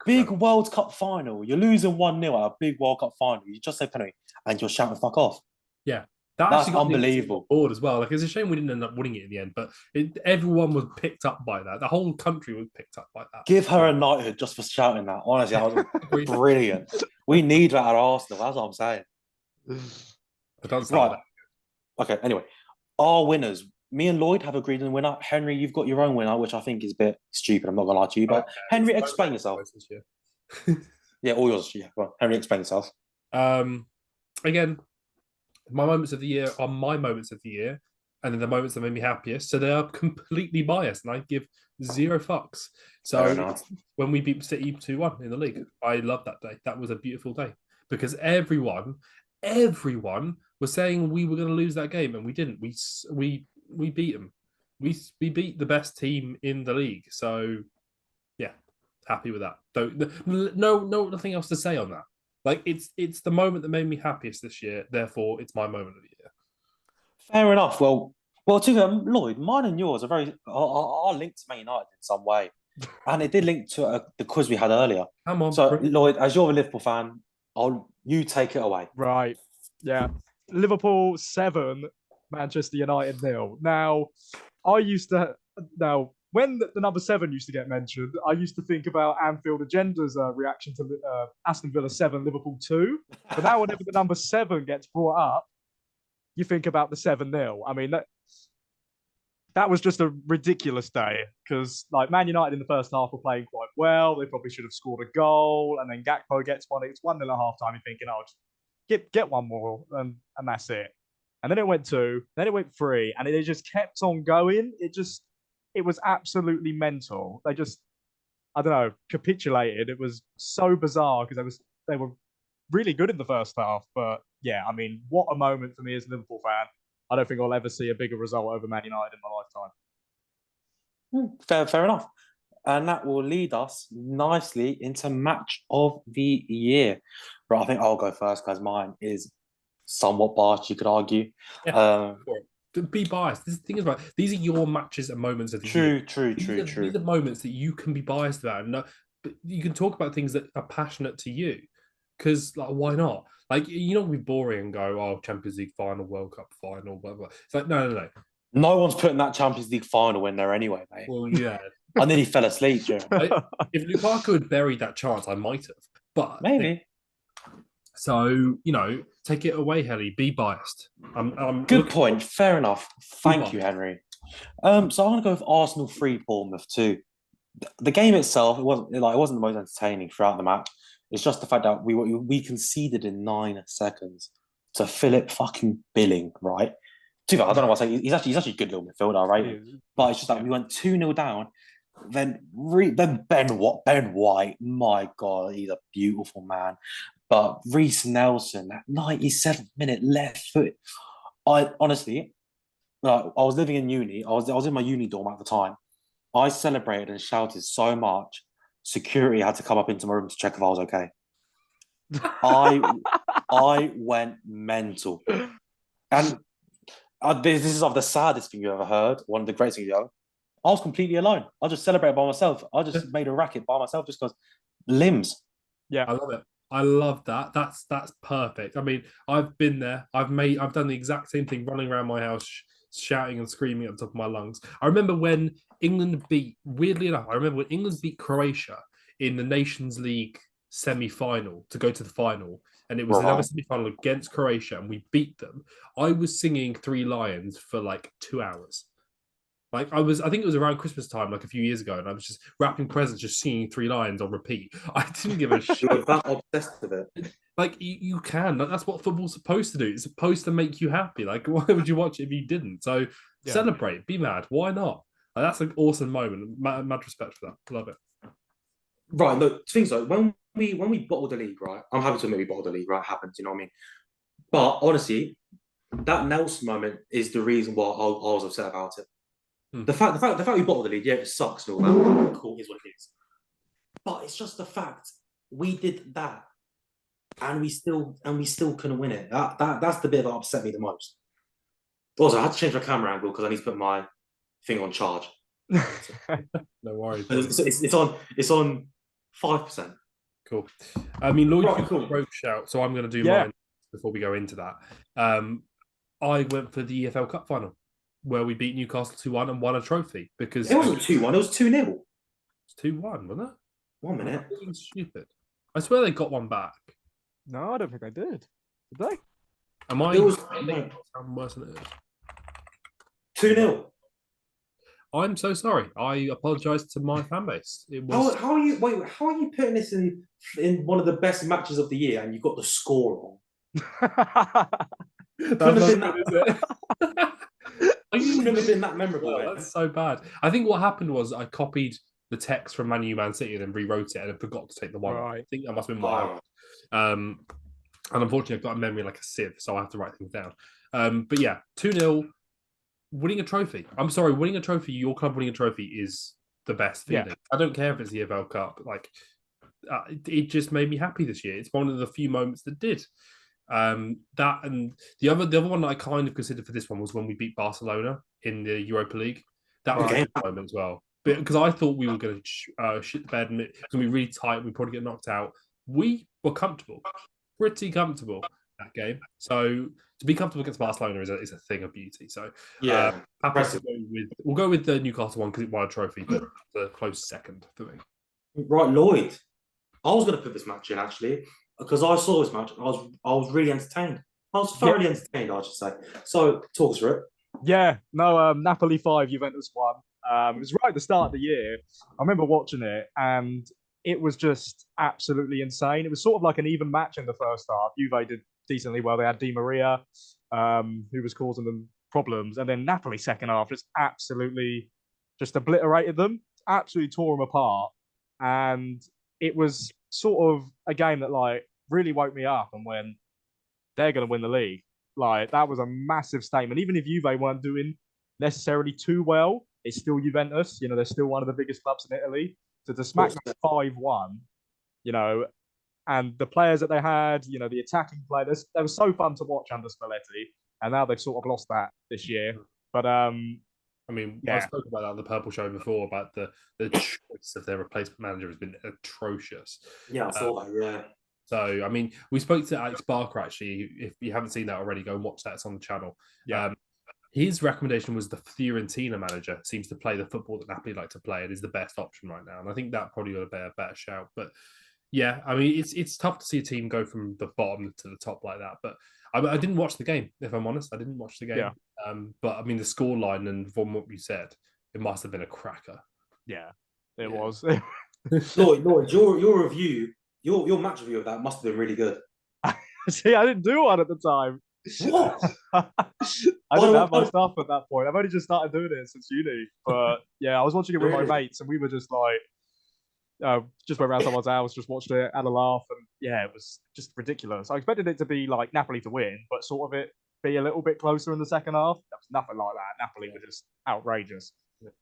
Big World Cup final. You're losing 1-0 at a big World Cup final. You just say penalty and you're shouting "fuck off." Yeah, that's unbelievable. Board as well. Like, it's a shame we didn't end up winning it in the end, but everyone was picked up by that. The whole country was picked up by that. Give her a knighthood just for shouting that. Honestly, that was brilliant. We need that at Arsenal. That's what I'm saying. Right. Okay. Anyway, our winners. Me and Lloyd have agreed on the winner. Henry, you've got your own winner, which I think is a bit stupid. I'm not gonna lie to you, but Henry, explain yourself. Yeah, all yours. Yeah, well, Henry, explain yourself. Again, my moments of the year are my moments of the year, and then the moments that made me happiest. So they are completely biased, and I give zero fucks. So when we beat City 2-1 in the league, I loved that day. That was a beautiful day because everyone was saying we were going to lose that game, and we didn't. We beat them. We beat the best team in the league. So yeah, happy with that. Nothing else to say on that. Like, it's the moment that made me happiest this year. Therefore, it's my moment of the year. Fair enough. Well, to Lloyd, mine and yours are linked to Man United in some way, and it did link to the quiz we had earlier. Come on. So, Lloyd, as you're a Liverpool fan, you take it away. Right. Yeah. Liverpool 7, Manchester United 0. Now, when the number 7 used to get mentioned, I used to think about Anfield Agenda's reaction to Aston Villa 7, Liverpool 2. But now whenever the number 7 gets brought up, you think about the 7-0. I mean, that was just a ridiculous day because, like, Man United in the first half were playing quite well. They probably should have scored a goal, and then Gakpo gets one. It's 1-0 at half-time. You're thinking, just get one more, and that's it. And then it went 2, then it went 3, and it just kept on going. It was absolutely mental. They just, I don't know, capitulated. It was so bizarre because they were really good in the first half. But yeah, I mean, what a moment for me as a Liverpool fan. I don't think I'll ever see a bigger result over Man United in my lifetime. Fair enough. And that will lead us nicely into match of the year. Right, I think I'll go first because mine is somewhat biased, you could argue. Yeah, be biased. The thing is, right, these are your matches and moments of the year. True. These are moments that you can be biased about. But you can talk about things that are passionate to you. Because, like, why not? Like, you're not going to be boring and go, Champions League final, World Cup final, blah, blah. It's like, no. No one's putting that Champions League final in there anyway, mate. Well, yeah. I nearly fell asleep, Jim. If Lukaku had buried that chance, I might have. But maybe. So, take it away, Heli. Be biased. Good point. Fair enough. Thank you, Henry. So I'm going to go with Arsenal 3, Bournemouth 2. The game itself, it wasn't the most entertaining throughout the match. It's just the fact that we conceded in 9 seconds to Philip fucking Billing, right? I don't know what I'm saying. He's actually a good little midfielder, right? But it's just that we went 2-0 down. Then Ben White, my God, he's a beautiful man. But Reece Nelson, that 97th minute left foot. I honestly, I was living in uni. I was in my uni dorm at the time. I celebrated and shouted so much. Security had to come up into my room to check if I was okay. I went mental. And this is the saddest thing you ever heard. One of the greatest things you ever. I was completely alone. I just celebrated by myself. I just made a racket by myself just because limbs. Yeah, I love it. I love that. That's perfect. I mean, I've been there. I've done the exact same thing, running around my house, shouting and screaming at the top of my lungs. I remember when England beat Croatia in the Nations League semi-final to go to the final, and it was another semi-final against Croatia, and we beat them. I was singing Three Lions for like 2 hours. Like I think it was around Christmas time, like a few years ago, and I was just wrapping presents, just singing Three Lions on repeat. I didn't give a shit. You were that obsessed with it. Like you can. Like, that's what football's supposed to do. It's supposed to make you happy. Like, why would you watch it if you didn't? So celebrate, be mad. Why not? Like, that's an awesome moment. Mad respect for that. Love it. Right. Look, things like when we bottled the league, right? I'm happy to admit we bottled the league, right? It happens, you know what I mean? But honestly, that Nelson moment is the reason why I was upset about it. The fact we bottled the league, yeah, it sucks and all that. Cool, is what it is. But it's just the fact we did that, and we still couldn't win it. That's the bit that upset me the most. Also, I had to change my camera angle because I need to put my thing on charge. No worries. It's on 5%. Cool. I mean, Lloyd, Right, you cool. broke shout, so I'm going to do mine before we go into that. I went for the EFL Cup final where we beat Newcastle 2-1 and won a trophy because It wasn't 2-1, it was 2-0. It's 2-1, wasn't it? 1 minute. Stupid. I swear they got one back. No, I don't think they did. Did they? Am I? It was sound worse than it is. 2-0. I'm so sorry. I apologise to my fan base. It was. How are you putting this in one of the best matches of the year and you got the score wrong? Couldn't have been that memorable. Oh, that's so bad. I think what happened was I copied the text from Man City and then rewrote it and I forgot to take the one. Right. I think that must have been why. And unfortunately, I've got a memory like a sieve, so I have to write things down. But yeah, 2-0, winning a trophy. I'm sorry, winning a trophy, your club winning a trophy is the best feeling. Yeah. I don't care if it's the EFL Cup. Like, it just made me happy this year. It's one of the few moments that did. That and the other one that I kind of considered for this one was when we beat Barcelona in the Europa League. That was a good moment as well. Because I thought we were going to shit the bed and it's going to be really tight. We'd probably get knocked out. We were comfortable, pretty comfortable that game. So to be comfortable against Barcelona is a thing of beauty. So yeah, we'll go with the Newcastle one because it won a trophy, but the close second for me. Right, Lloyd. I was going to put this match in actually because I saw this match. I was really entertained. I was thoroughly entertained, I should say. So talk us through it. Yeah, no, Napoli 5, Juventus 1. It was right at the start of the year. I remember watching it and it was just absolutely insane. It was sort of like an even match in the first half. Juve did decently well. They had Di Maria, who was causing them problems. And then Napoli second half just absolutely just obliterated them, absolutely tore them apart. And it was sort of a game that like really woke me up and when they're going to win the league. Like that was a massive statement. Even if Juve weren't doing necessarily too well, it's still Juventus. You know, they're still one of the biggest clubs in Italy. So to smack them 5-1, you know, and the players that they had, you know, the attacking players, they were so fun to watch under Spalletti. And now they've sort of lost that this year. But I mean, I spoke about that on the Purple Show before about the choice of their replacement manager has been atrocious. Yeah, I saw that. Yeah. So, I mean, we spoke to Alex Barker, actually. If you haven't seen that already, go and watch that. It's on the channel. Yeah. His recommendation was the Fiorentina manager seems to play the football that Napoli like to play and is the best option right now. And I think that probably would be a better shout. But yeah, I mean, it's tough to see a team go from the bottom to the top like that. But I didn't watch the game, if I'm honest. I didn't watch the game. Yeah. But I mean, the scoreline and from what you said, it must have been a cracker. Yeah, it was. Lloyd, your review, your match review of that must have been really good. See, I didn't do one at the time. What? I didn't have my stuff at that point. I've only just started doing it since uni. But yeah, I was watching it with my mates and we were just like, just went around someone's house, just watched it, had a laugh. And yeah, it was just ridiculous. I expected it to be like Napoli to win, but sort of it be a little bit closer in the second half. There was nothing like that. Napoli were just outrageous.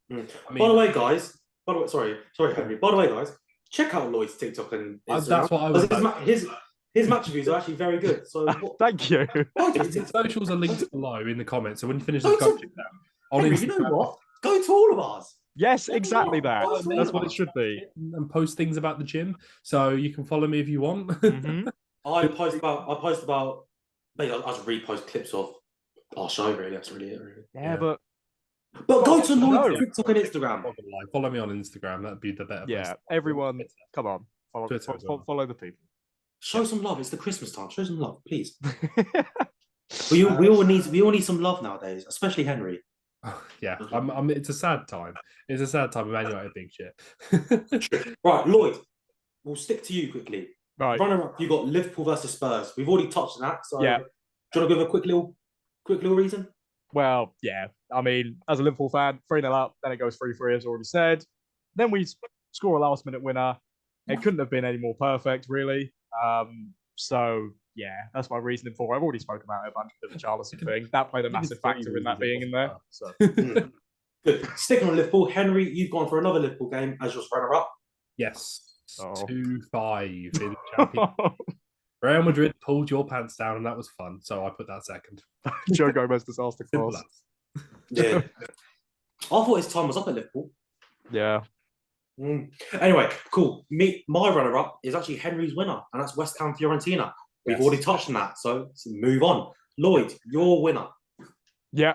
I mean, by the way, guys, sorry, Henry. By the way, guys, check out Lloyd's TikTok and Instagram. That's what I was his match reviews are actually very good. So thank you. His socials are linked below in the comments. So when you finish this, go check that out. Henry, you know what? Go to all of ours. Yes, exactly that. That's what it should be. And post things about the gym, so you can follow me if you want. Mm-hmm. I post about. Maybe I just repost clips of our show. Really, that's really it. Really. Yeah, but go to Lloyd's TikTok and Instagram. Follow me on Instagram. That'd be the better. Yeah, everyone, come on, follow the people. Show some love. It's the Christmas time. Show some love, please. we all need some love nowadays, especially Henry. Yeah, it's a sad time. It's a sad time. Emmanuel ain't being shit. Right, Lloyd. We'll stick to you quickly. Right. Runner-up, you got Liverpool versus Spurs. We've already touched on that. So yeah. Do you want to give a quick little reason? Well, yeah. I mean, as a Liverpool fan, 3-0 up, then it goes 3-3, as already said. Then we score a last-minute winner. It couldn't have been any more perfect, really. So yeah, that's my reasoning for it. I've already spoken about it a bunch of the Charleston thing. That played a massive factor in that being in there. So Good. Sticking on Liverpool, Henry, you've gone for another Liverpool game as your runner-up. Yes. Oh. 2-5 in the Champions. Real Madrid pulled your pants down, and that was fun. So I put that second. Joe Gomez disaster clause. Yeah. I thought his time was up at Liverpool. Yeah. Anyway, cool. My runner-up is actually Henry's winner, and that's West Ham Fiorentina. We've already touched on that, so let's move on. Lloyd, your winner. Yeah.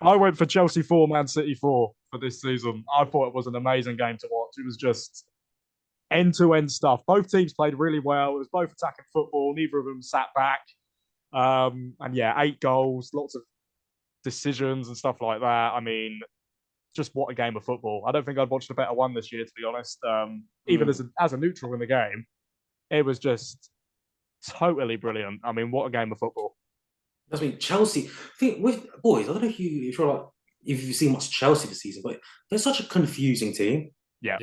I went for Chelsea 4, Man City 4 for this season. I thought it was an amazing game to watch. It was just end-to-end stuff. Both teams played really well. It was both attacking football. Neither of them sat back. And yeah, 8 goals, lots of decisions and stuff like that. I mean, just what a game of football. I don't think I'd watched a better one this year, to be honest. Even as a neutral in the game, it was just totally brilliant. I mean, what a game of football. I mean, Chelsea. I think with boys, I don't know if you've seen much Chelsea this season, but they're such a confusing team. Yeah.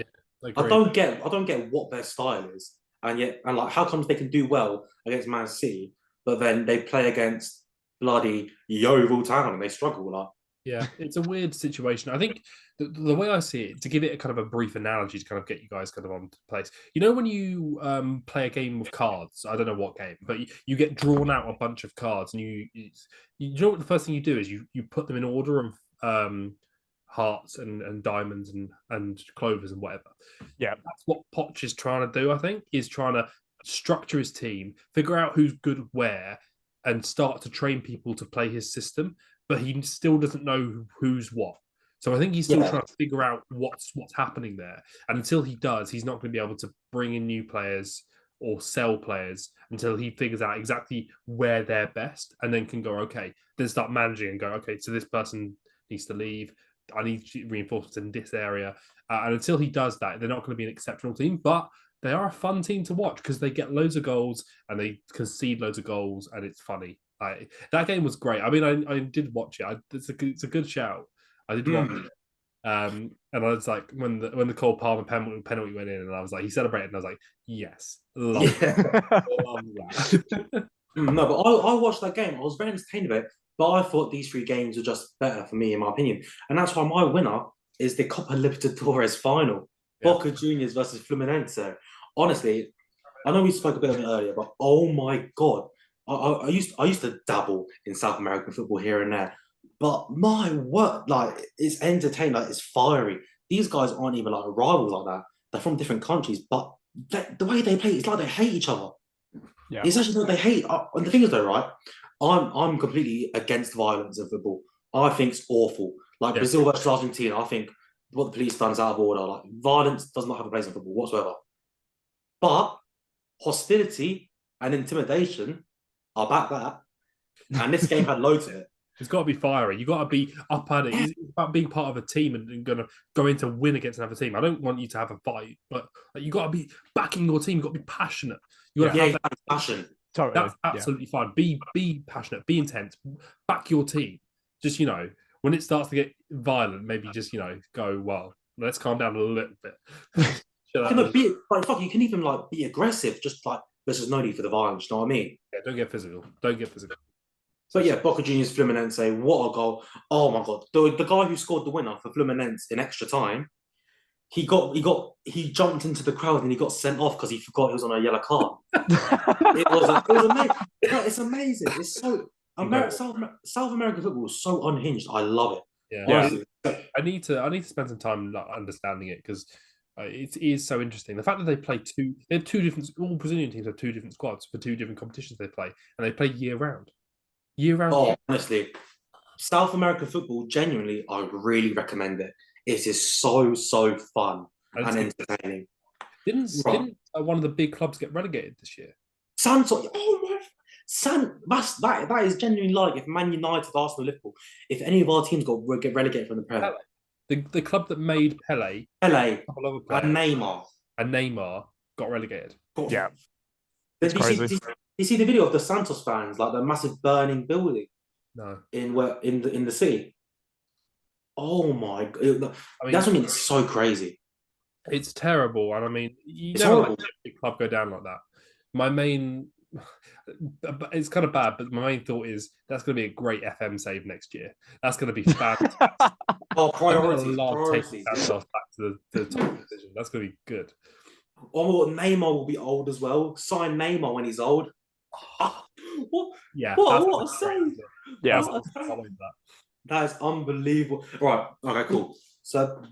I don't get what their style is, and like how comes they can do well against Man City, but then they play against bloody Yeovil Town and they struggle like. Yeah, it's a weird situation. I think the way I see it, to give it a kind of a brief analogy to kind of get you guys kind of on place. You know when you play a game of cards, I don't know what game, but you get drawn out a bunch of cards, and you know what the first thing you do is you put them in order of hearts and diamonds and clovers and whatever. Yeah, that's what Poch is trying to do. I think is trying to structure his team, figure out who's good where, and start to train people to play his system. But he still doesn't know who's what. So I think he's still trying to figure out what's happening there. And until he does, he's not going to be able to bring in new players or sell players until he figures out exactly where they're best, and then can go, okay, then start managing and go, okay, so this person needs to leave. I need reinforcements in this area. And until he does that, they're not going to be an exceptional team. But they are a fun team to watch because they get loads of goals and they concede loads of goals, and it's funny. That game was great. I mean, I did watch it. It's a good shout. I did watch it. And I was like, when the Cole Palmer penalty went in, and I was like, he celebrated, and I was like, yes, love that. No, but I watched that game. I was very entertained by it, but I thought these 3 games were just better for me, in my opinion. And that's why my winner is the Copa Libertadores final. Boca Juniors versus Fluminense. Honestly, I know we spoke a bit of it earlier, but oh my God. I used to dabble in South American football here and there, but my word, like it's entertaining, like it's fiery. These guys aren't even like rivals like that. They're from different countries, but the way they play, it's like they hate each other. Yeah. It's actually that they hate. And the thing is, though, right? I'm completely against violence in football. I think it's awful. Like Brazil versus Argentina, I think what the police done is out of order. Like violence does not have a place in football whatsoever. But hostility and intimidation, I back that. And this game had loads of it. It's got to be fiery. You've got to be up at it. It's about being part of a team and going to go in to win against another team. I don't want you to have a fight, but you've got to be backing your team. You've got to be passionate. You've got to have that passion. Totally. That's absolutely fine. Be passionate. Be intense. Back your team. Just, when it starts to get violent, maybe just, go, well, let's calm down a little bit. You can even be aggressive. Just there's just no need for the violence. You know what I mean? Yeah, don't get physical. But yeah, Boca Juniors Fluminense, what a goal! Oh my God, the guy who scored the winner for Fluminense in extra time, he jumped into the crowd and he got sent off because he forgot he was on a yellow card. it was amazing. It's amazing. It's so South American football is so unhinged. I love it. Yeah. I need to spend some time understanding it because it is so interesting. The fact that they have 2 different. All Brazilian teams have 2 different squads for 2 different competitions they play, and they play year round. Oh, honestly, South American football, genuinely, I really recommend it. It is so fun and entertaining. Didn't one of the big clubs get relegated this year? Santos. Oh my! That is genuinely like if Man United, Arsenal, Liverpool, if any of our teams get relegated from the Premier. The club that made Heli, and Neymar got relegated. Yeah, did you see the video of the Santos fans, like the massive burning building? No. In the city. Oh my God! That's what I mean. It's so crazy. It's terrible, and I mean, you It's never horrible. let a club go down like that. My main, it's kind of bad, but my main thought is that's going to be a great FM save next year. That's going to be fantastic. Oh, I'm going to priorities, love taking priorities. Santos back to the top division. That's going to be good. Oh, Neymar will be old as well. Sign Neymar when he's old. What? Yeah, What a save! Yeah. What a save. That is unbelievable. Right. Okay, cool. So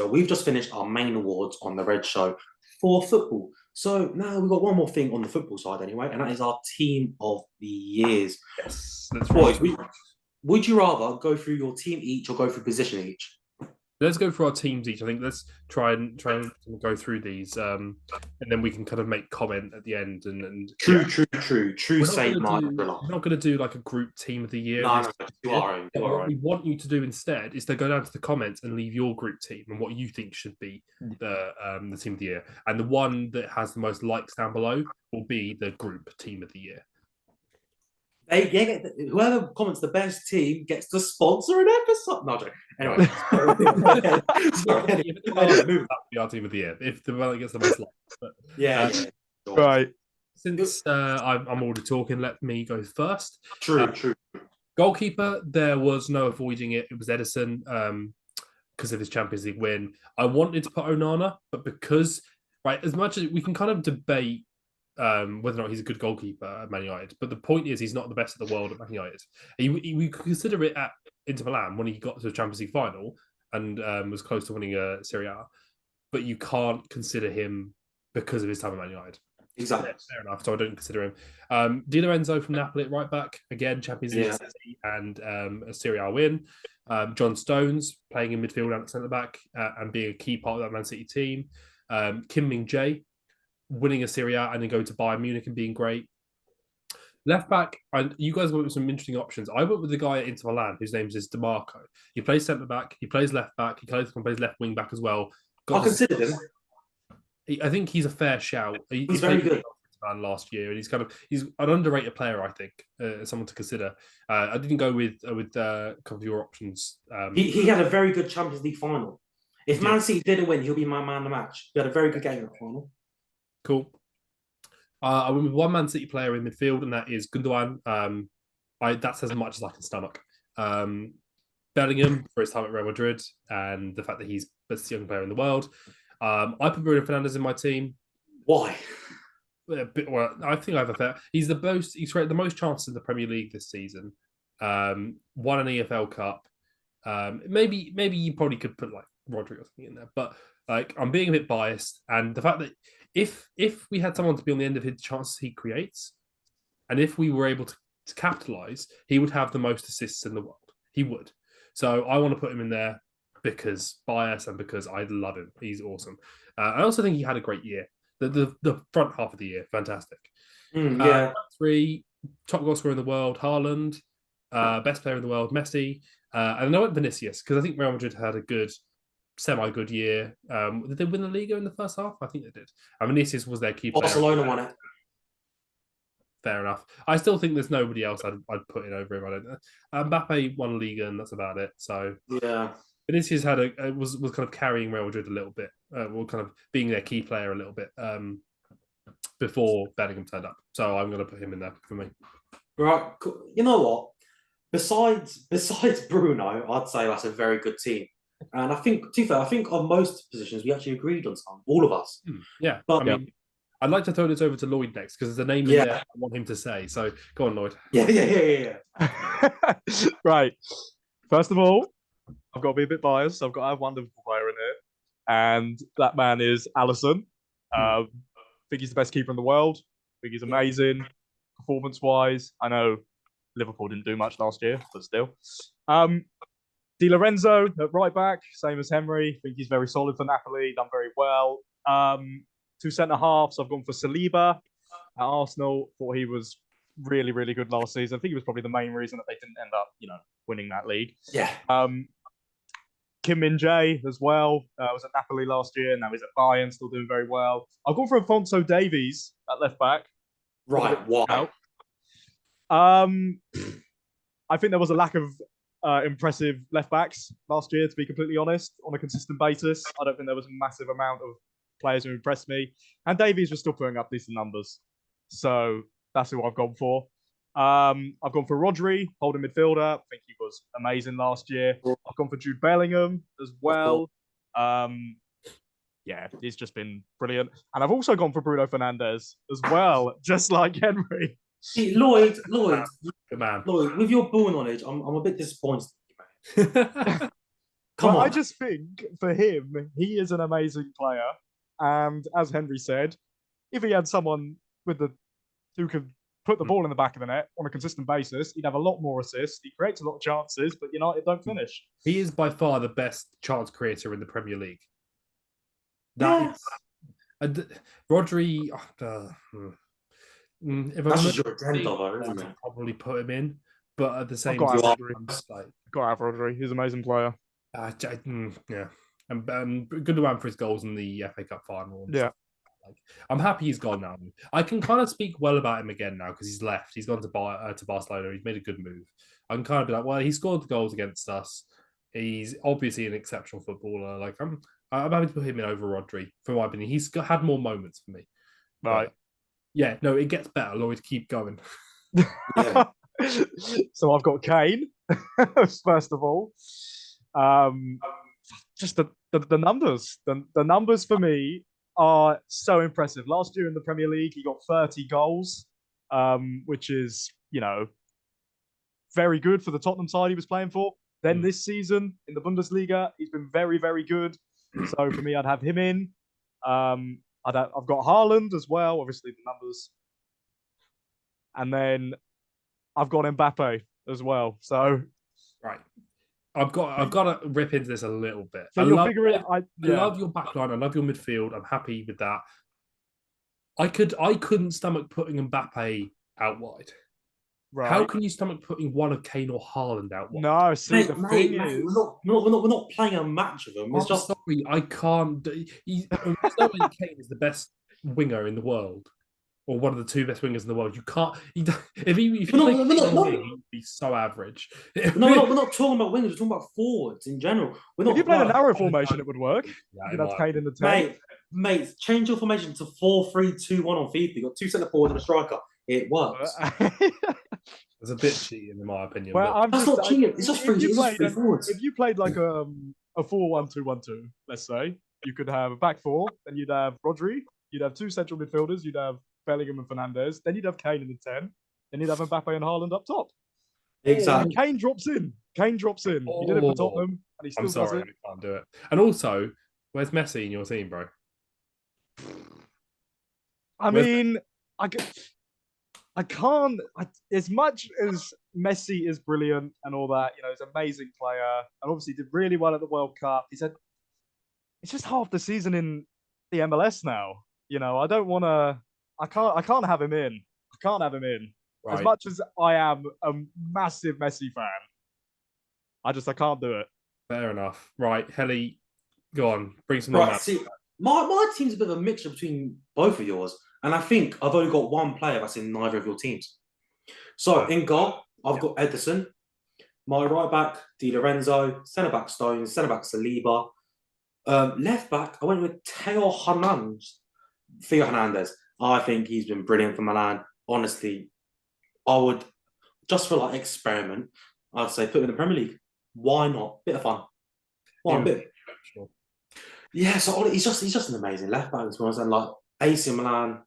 we've just finished our main awards on the Red Show for football. So now we've got one more thing on the football side anyway, and that is our team of the years. Yes, that's Boys, right. would you rather go through your team each or go through position each? Let's go through our teams each. I think let's try and go through these, and then we can kind of make comment at the end. And True. We're Say not going to do like a group team of the year. No, do our own. What we want you to do instead is to go down to the comments and leave your group team and what you think should be the team of the year. And the one that has the most likes down below will be the group team of the year. Whoever comments the best team gets to sponsor an episode. No, joke. Anyway, that would be our team of the year if the one that gets the most likes. But, Right. Since I'm already talking, let me go first. True. Goalkeeper, there was no avoiding it. It was Edison because of his Champions League win. I wanted to put Onana, but because, right, as much as we can kind of debate whether or not he's a good goalkeeper at Man United, but the point is he's not the best in the world at Man United. We could consider it at Inter Milan when he got to the Champions League final and was close to winning a Serie A, but you can't consider him because of his time at Man United. Exactly. Fair enough. So I don't consider him. Di Lorenzo from Napoli at right back. Again, Champions League and a Serie A win. John Stones playing in midfield and at centre back and being a key part of that Man City team. Kim Min-jae winning a Serie A and then going to Bayern Munich and being great. Left back, and you guys went with some interesting options. I went with the guy at Inter Milan whose name is DeMarco. He plays centre back, he plays left back, he plays left wing back as well. I considered him. I think he's a fair shout. He's very good. Last year, and he's an underrated player. I think someone to consider. I didn't go with a couple of your options. He had a very good Champions League final. If Man City didn't win, he'll be my man of the match. He had a very good game in the final. Cool. I went with one Man City player in midfield, and that is Gundogan. That's as much as I can stomach. Bellingham for his time at Real Madrid and the fact that he's the best young player in the world. I put Bruno Fernandes in my team. Why? Well, I think I have a fair. He's created the most chances in the Premier League this season. Won an EFL Cup. Maybe you probably could put like Rodri or something in there, but like I'm being a bit biased, and the fact that if we had someone to be on the end of his chances he creates, and if we were able to capitalize, he would have the most assists in the world. He would. So I want to put him in there because bias and because I love him. He's awesome. I also think he had a great year. The front half of the year, fantastic. Three, top goal scorer in the world, Haaland. Best player in the world, Messi. And I went Vinicius because I think Real Madrid had a good, semi-good year. Did they win the Liga in the first half? I think they did. And Vinicius was their key player. Barcelona won it. Fair enough. I still think there's nobody else I'd put in over him. I don't know. Mbappe won Liga and that's about it. So yeah. Vinicius was kind of carrying Real Madrid a little bit, kind of being their key player a little bit before Bellingham turned up. So I'm going to put him in there for me. Right. You know what? Besides Bruno, I'd say that's a very good team. And I think, to be fair, I think on most positions we actually agreed on some, all of us. Yeah. But, I mean, I'd like to throw this over to Lloyd next because there's a name in there I want him to say. So go on, Lloyd. Yeah. Right. First of all, I've got to be a bit biased. I've got to have one Liverpool player in here, and that man is Alisson. I think he's the best keeper in the world. I think he's amazing performance-wise. I know Liverpool didn't do much last year, but still. Di Lorenzo at right back, same as Henry. I think he's very solid for Napoli, done very well. Two centre halves, I've gone for Saliba at Arsenal. Thought he was really, really good last season. I think he was probably the main reason that they didn't end up, winning that league. Yeah. Kim Min-jae as well. Was at Napoli last year. Now he's at Bayern, still doing very well. I've gone for Alphonso Davies at left back. Right. Why? I think there was a lack of impressive left backs last year, to be completely honest, on a consistent basis. I don't think there was a massive amount of players who impressed me. And Davies was still putting up decent numbers. So that's who I've gone for. I've gone for Rodri, holding midfielder. I think he was amazing last year. I've gone for Jude Bellingham as well. Yeah, he's just been brilliant. And I've also gone for Bruno Fernandes as well, just like Henry. See, Lloyd, Good man. Lloyd, with your ball knowledge, I'm a bit disappointed. Come But on. I just think for him, he is an amazing player. And as Henry said, if he had someone who could put the ball in the back of the net on a consistent basis, he'd have a lot more assists. He creates a lot of chances, but United don't finish. He is by far the best chance creator in the Premier League. Rodri. If That's I'm just your agenda, though, isn't it? I'd probably put him in, but at the same got time, Got to have Rodri. He's an amazing player. yeah, and good one for his goals in the FA Cup final. Yeah. I'm happy he's gone now. I can kind of speak well about him again now because he's left. He's gone to Barcelona. He's made a good move. I can kind of be like, well, he scored the goals against us. He's obviously an exceptional footballer. Like I'm happy to put him in over Rodri. For my opinion, he's had more moments for me. Right. But, yeah, no, it gets better. Lloyd, keep going. Yeah. So I've got Kane first of all. Just the numbers. The numbers for me are so impressive. Last year in the Premier League, he got 30 goals, which is, very good for the Tottenham side he was playing for. Then this season in the Bundesliga, he's been very, very good. So for me, I'd have him in. I've got Haaland as well, obviously the numbers. And then I've got Mbappe as well. So right. I've got to rip into this a little bit. So I love your backline. I love your midfield. I'm happy with that. I couldn't stomach putting Mbappe out wide. Right. How can you stomach putting one of Kane or Haaland out wide? No, see, the thing is, we're not playing a match of them. It's I'm just sorry, I can't. There's no way Kane is the best winger in the world, or one of the two best wingers in the world. You can't. If you play Kane, he'd be so average. No, we're not talking about wingers. We're talking about forwards in general. If you play the narrow formation, it would work. You'd have Kane in the 10. Mate, change your formation to 4-3-2-1 on FIFA. You've got two centre forwards and a striker. It works. It's a bit cheating, in my opinion. Well, that's not cheating. It's just three forwards. If you played like a 4-1-2-1-2, let's say, you could have a back four, then you'd have Rodri, you'd have two central midfielders, you'd have Bellingham and Fernandes, then you'd have Kane in the 10, then you'd have Mbappe and Haaland up top. Exactly. Kane drops in. He did it for Tottenham, and he still does it. I can't do it. And also, where's Messi in your team, bro? I can't. As much as Messi is brilliant and all that, he's an amazing player, and obviously did really well at the World Cup. He said it's just half the season in the MLS now. I don't want to. I can't have him in. I can't have him in. Right. As much as I am a massive Messi fan, I can't do it. Fair enough. Right, Heli, go on, bring some more. See, my team's a bit of a mixture between both of yours. And I think I've only got one player that's in neither of your teams. So in goal, I've got Ederson. My right back, Di Lorenzo. Centre back, Stones. Centre back, Saliba. Left back, I went with Theo Hernandez. I think he's been brilliant for Milan. Honestly, I would, just for like experiment, I'd say put him in the Premier League. Why not? Bit of fun. Yeah, so he's just an amazing left back. And like AC Milan,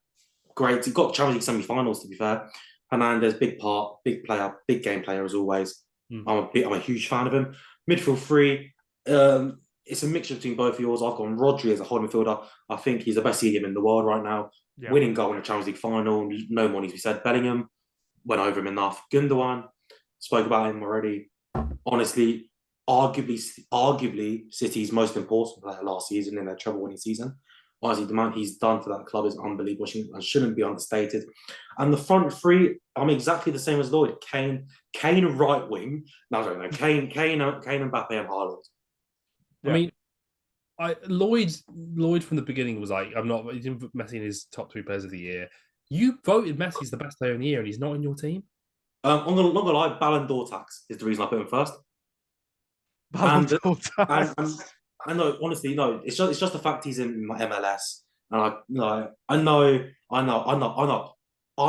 great. He got Champions League semi-finals, to be fair. Hernandez, big part, big player, big game player as always. I'm a huge fan of him. Midfield three, it's a mixture between both of yours. I've got Rodri as a holding midfielder. I think he's the best CDM in the world right now. Yeah. Winning goal in the Champions League final, no more needs to be said. Bellingham, went over him enough. Gundogan, spoke about him already. Honestly, arguably City's most important player last season in their treble-winning season. Honestly, the amount he's done for that club is unbelievable and shouldn't be understated. And the front three, I'm exactly the same as Lloyd. Kane right wing. No, Kane, Mbappe, and Haaland. Yeah. I mean, Lloyd from the beginning was like, he didn't put Messi in his top 3 players of the year. You voted Messi as the best player in the year, and he's not in your team. I'm not gonna lie, Ballon d'Or tax is the reason I put him first. Ballon And, d'Or and, times. I know, honestly, no, it's just the fact he's in my MLS, and I know, I'm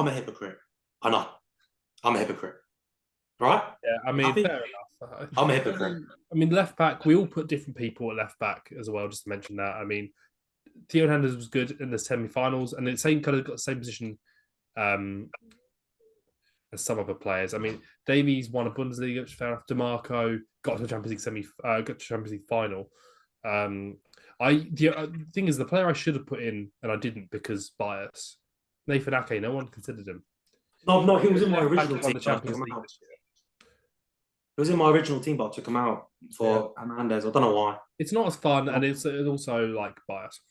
a hypocrite. I know, I'm a hypocrite, right? Yeah, I mean, Happy? fair enough. I'm a hypocrite. I mean, left back, we all put different people at left back as well, just to mention that. I mean, Theo Hernandez was good in the semi-finals, and the same kind of got the same position as some other players. I mean, Davies won a Bundesliga, which fair enough. DeMarco got to the Champions League got to Champions League final. The thing is, the player I should have put in and I didn't because bias. Nathan Ake, no one considered him. No, he was in my Left back original won team. the Champions League this year. He was in my original team, but I took him out for Hernandez. I don't know why. It's not as fun, and it's also like bias.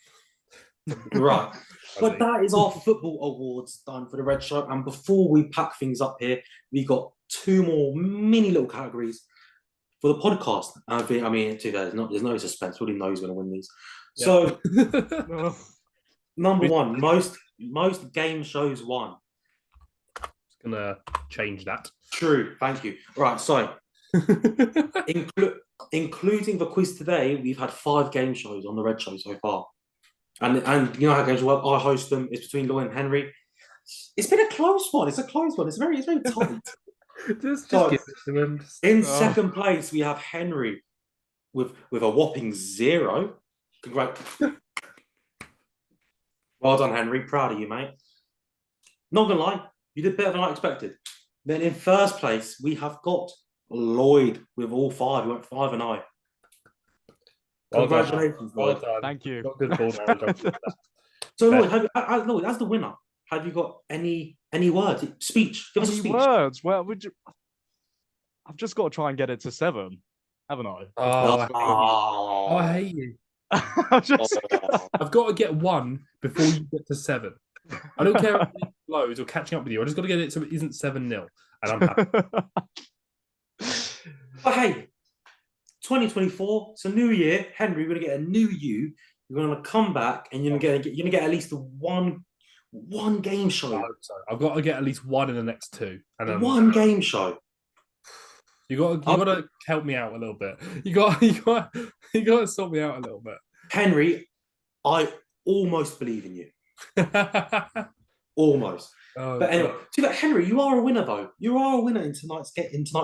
Right. But that is our football awards done for the Red Show. And before we pack things up here, we got 2 more mini little categories for the podcast. I mean, there's no suspense. We already know who's going to win these. Yeah. So, number 1, most game shows won. Gonna change that. True. Thank you. Right. So, including the quiz today, we've had 5 game shows on the Red Show so far. And you know how games work. I host them. It's between Lloyd and Henry. It's been a close one. It's a close one. It's very tight. just give it to him. In second place, we have Henry with a whopping 0. Congrats. Well done, Henry. Proud of you, mate. Not gonna lie, you did better than I expected. Then in first place, we have got Lloyd with all 5. He went 5-0. Congratulations, Well Lloyd. done. Thank you. Got good ball knowledge. So, Lloyd, Lloyd, as the winner, have you got any words? Speech. Give us a Any speech. words? Well, I've just got to try and get it to 7, haven't I? I hate you. I've got to get 1 before you get to 7. I don't care if it's loads or catching up with you. I just got to get it so it isn't 7-0, and I'm happy. But hey, 2024, it's a new year. Henry, we're gonna get a new you. You're gonna come back, and you're gonna get at least one game show. I've got to get at least 1 in the next 2, and then one game show. You got to help me out a little bit. You got to sort me out a little bit. Henry, I almost believe in you. Almost. But anyway, Henry, you are a winner though. You are a winner in tonight's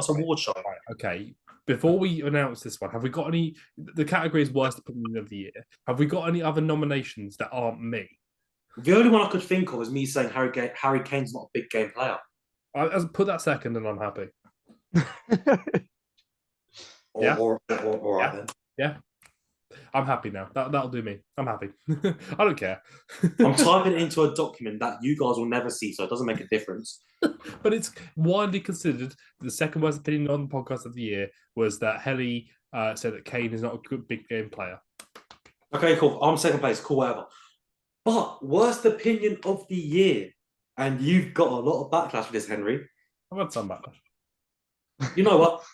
award show. Right, okay. Before we announce this one, have we got any? The category is worst opinion of the year. Have we got any other nominations that aren't me? The only one I could think of is me saying Harry Kane's not a big game player. I'll put that second, and I'm happy. All right then. Yeah. I'm happy now. That'll do me. I'm happy. I don't care. I'm typing it into a document that you guys will never see, so it doesn't make a difference. But it's widely considered the second worst opinion on the podcast of the year was that Heli said that Kane is not a good big game player. Okay, cool. I'm second place. Cool, whatever. But worst opinion of the year, and you've got a lot of backlash for this, Henry. I've had some backlash. You know what?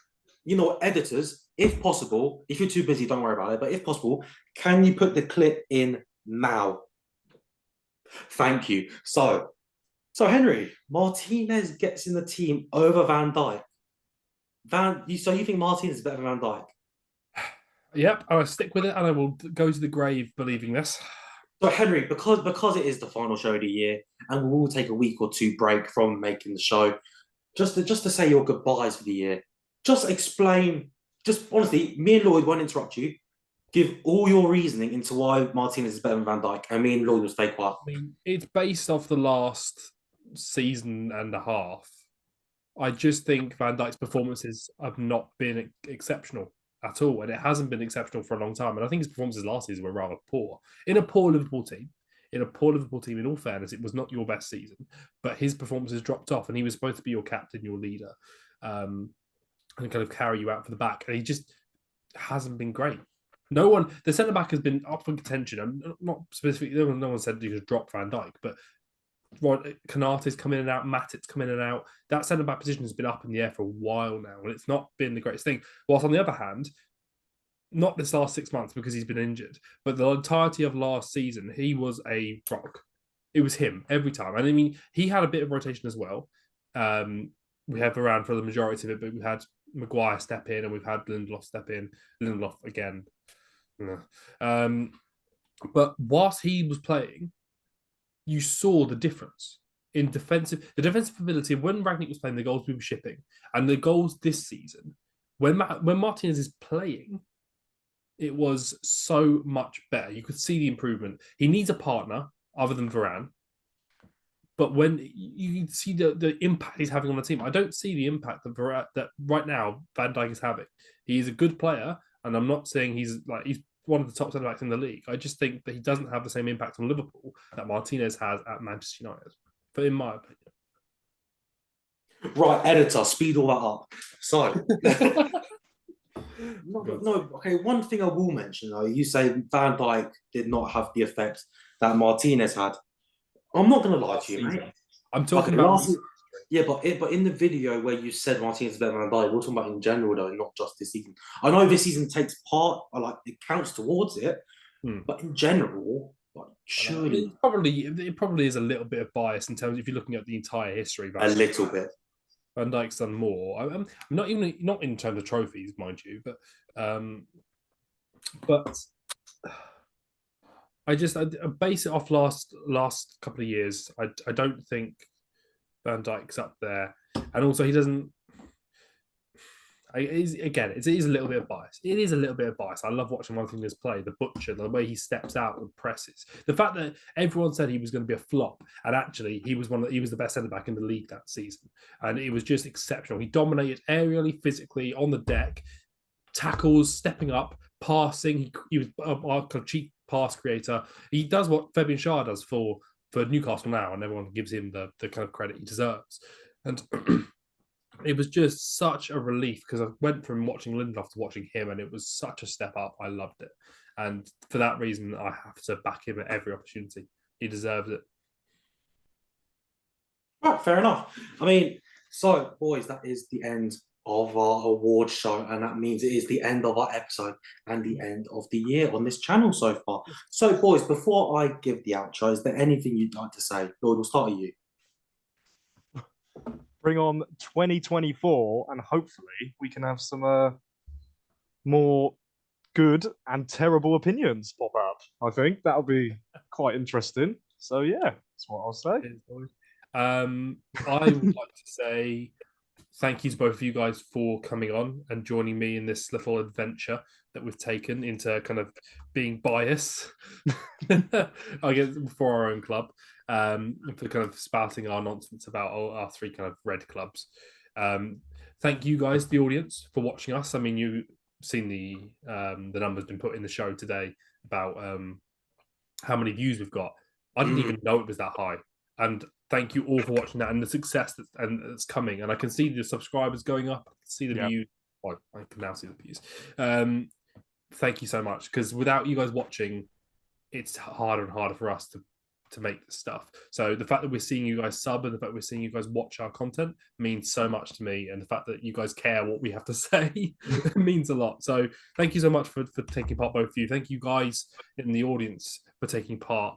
Editors, if possible, if you're too busy, don't worry about it. But if possible, can you put the clip in now? Thank you. So Henry, Martinez gets in the team over Van Dijk. So you think Martinez is better than Van Dijk? Yep, I will stick with it, and I will go to the grave believing this. So Henry, because it is the final show of the year, and we will take a week or 2 break from making the show, just to say your goodbyes for the year. Just explain, honestly, me and Lloyd won't interrupt you. Give all your reasoning into why Martinez is better than Van Dijk, and me and Lloyd will stay quiet. I mean, it's based off the last season and a half. I just think Van Dijk's performances have not been exceptional at all, and it hasn't been exceptional for a long time. And I think his performances last season were rather poor. In a poor Liverpool team, in all fairness, it was not your best season, but his performances dropped off, and he was supposed to be your captain, your leader. And kind of carry you out for the back. And he just hasn't been great. The centre back has been up for contention. I'm not specifically, no one said you could drop Van Dijk, but Konate's come in and out, Matip's come in and out. That centre back position has been up in the air for a while now, and it's not been the greatest thing. Whilst on the other hand, not this last 6 months because he's been injured, but the entirety of last season, he was a rock. It was him every time. And I mean, he had a bit of rotation as well. we had Varane for the majority of it, but we had Maguire step in and we've had Lindelof step in. Lindelof again. But whilst he was playing, you saw the difference in the defensive ability. When Rangnick was playing, the goals we were shipping, and the goals this season, when Martinez is playing, it was so much better. You could see the improvement. He needs a partner other than Varane. But when you see the impact he's having on the team, I don't see the impact that right now Van Dijk is having. He's a good player, and I'm not saying he's one of the top centre backs in the league. I just think that he doesn't have the same impact on Liverpool that Martinez has at Manchester United. But in my opinion, right, editor, speed all that up. So, no, okay. One thing I will mention though, you say Van Dijk did not have the effect that Martinez had. I'm not going to lie to you, mate. I'm talking about. But in the video where you said Martinez is better than Van Dijk, we're talking about in general though, not just this season. I know this season takes part, it counts towards it, but in general, surely it probably is a little bit of bias in terms of if you're looking at the entire history. A little bit. Van Dijk's done more. I'm not in terms of trophies, mind you, but I base it off last couple of years. I don't think Van Dijk's up there, and also he doesn't. It is a little bit of bias. It is a little bit of bias. I love watching Martinez play, the butcher, the way he steps out and presses. The fact that everyone said he was going to be a flop, and actually he was the best centre back in the league that season, and it was just exceptional. He dominated aerially, physically, on the deck, tackles, stepping up, passing. He was a cheap pass creator. He does what Fabian Schär does for Newcastle now, and everyone gives him the kind of credit he deserves. And it was just such a relief because I went from watching Lindelof to watching him, and it was such a step up. I loved it. And for that reason, I have to back him at every opportunity. He deserves it. Right, fair enough. I mean, so, boys, that is the end of our award show, and that means it is the end of our episode and the end of the year on this channel so far. So, boys, before I give the outro, is there anything you'd like to say? Lloyd, we'll start with you. Bring on 2024, and hopefully we can have some more good and terrible opinions pop up. I think that'll be quite interesting. So yeah, that's what I'll say. I would like to say thank you to both of you guys for coming on and joining me in this little adventure that we've taken into kind of being biased, I guess, for our own club, for kind of spouting our nonsense about our three kind of red clubs. Thank you guys, the audience, for watching us. I mean, you've seen the numbers been put in the show today about how many views we've got. I didn't even know it was that high. And thank you all for watching that and the success that's coming. And I can see the subscribers going up. I can see the views. Well, I can now see the views. Thank you so much, because without you guys watching, it's harder and harder for us to make this stuff. So the fact that we're seeing you guys sub and the fact we're seeing you guys watch our content means so much to me. And the fact that you guys care what we have to say means a lot. So thank you so much for taking part, both of you. Thank you guys in the audience for taking part.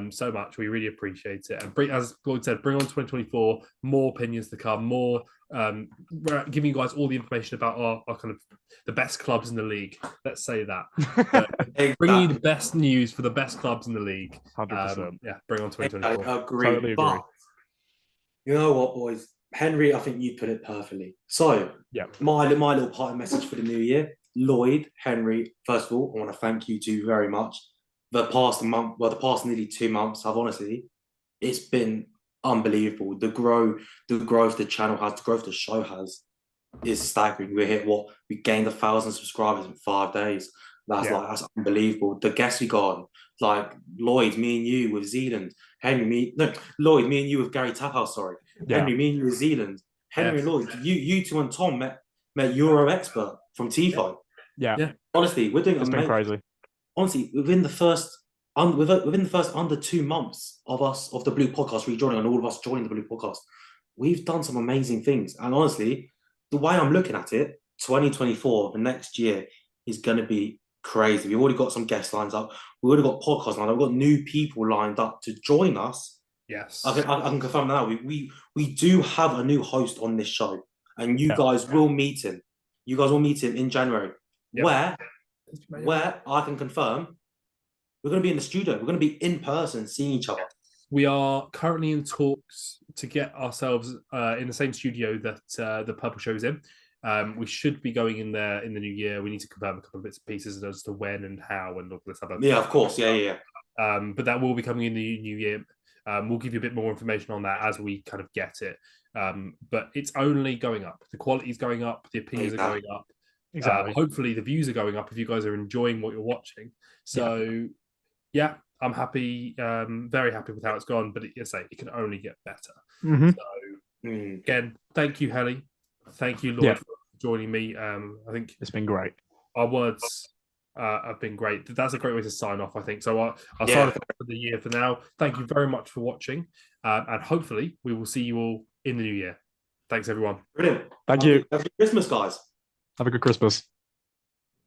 So much. We really appreciate it. And as Lloyd said, bring on 2024, more opinions to come, more giving you guys all the information about our kind of the best clubs in the league. Let's say that. Bringing you the best news for the best clubs in the league. 100%. Bring on 2024. I agree. Totally agree. But you know what, boys? Henry, I think you put it perfectly. So, my little parting message for the new year. Lloyd, Henry, first of all, I want to thank you two very much. The past nearly 2 months, it's been unbelievable. The growth the channel has, the growth the show has is staggering. We gained 1,000 subscribers in 5 days. That's unbelievable. The guests we got on, like Lloyd, me and you with Zealand, Lloyd, me and you with Gary Taphouse, Henry, me and you with Zealand, Henry and Lloyd, you two and Tom met Euro expert from TIFO. Yeah. Honestly, we're doing It's been crazy. Honestly, within the first under 2 months of the Blue Podcast rejoining and all of us joining the Blue Podcast, we've done some amazing things. And honestly, the way I'm looking at it, 2024, the next year, is going to be crazy. We've already got some guest lines up. We've already got podcasts lined up. We've got new people lined up to join us Yes. I can confirm now. We do have a new host on this show, and you guys will meet him. You guys will meet him in January. Yep. Where I can confirm we're going to be in the studio. We're going to be in person, seeing each other. We are currently in talks to get ourselves in the same studio that the Purple Show's in. We should be going in there in the new year. We need to confirm a couple of bits and pieces as to when and how and all this other. Yeah, of course. Yeah. But that will be coming in the new year. We'll give you a bit more information on that as we kind of get it. But it's only going up. The quality is going up. The opinions are going up. Exactly. Hopefully, the views are going up if you guys are enjoying what you're watching. So, yeah, I'm happy, very happy with how it's gone. But it can only get better. Mm-hmm. So, again, thank you, Heli. Thank you, Lloyd, for joining me. I think it's been great. Our words have been great. That's a great way to sign off, I think. So I'll sign off for the year for now. Thank you very much for watching. And hopefully we will see you all in the new year. Thanks, everyone. Brilliant. Thank you. Happy Christmas, guys. Have a good Christmas.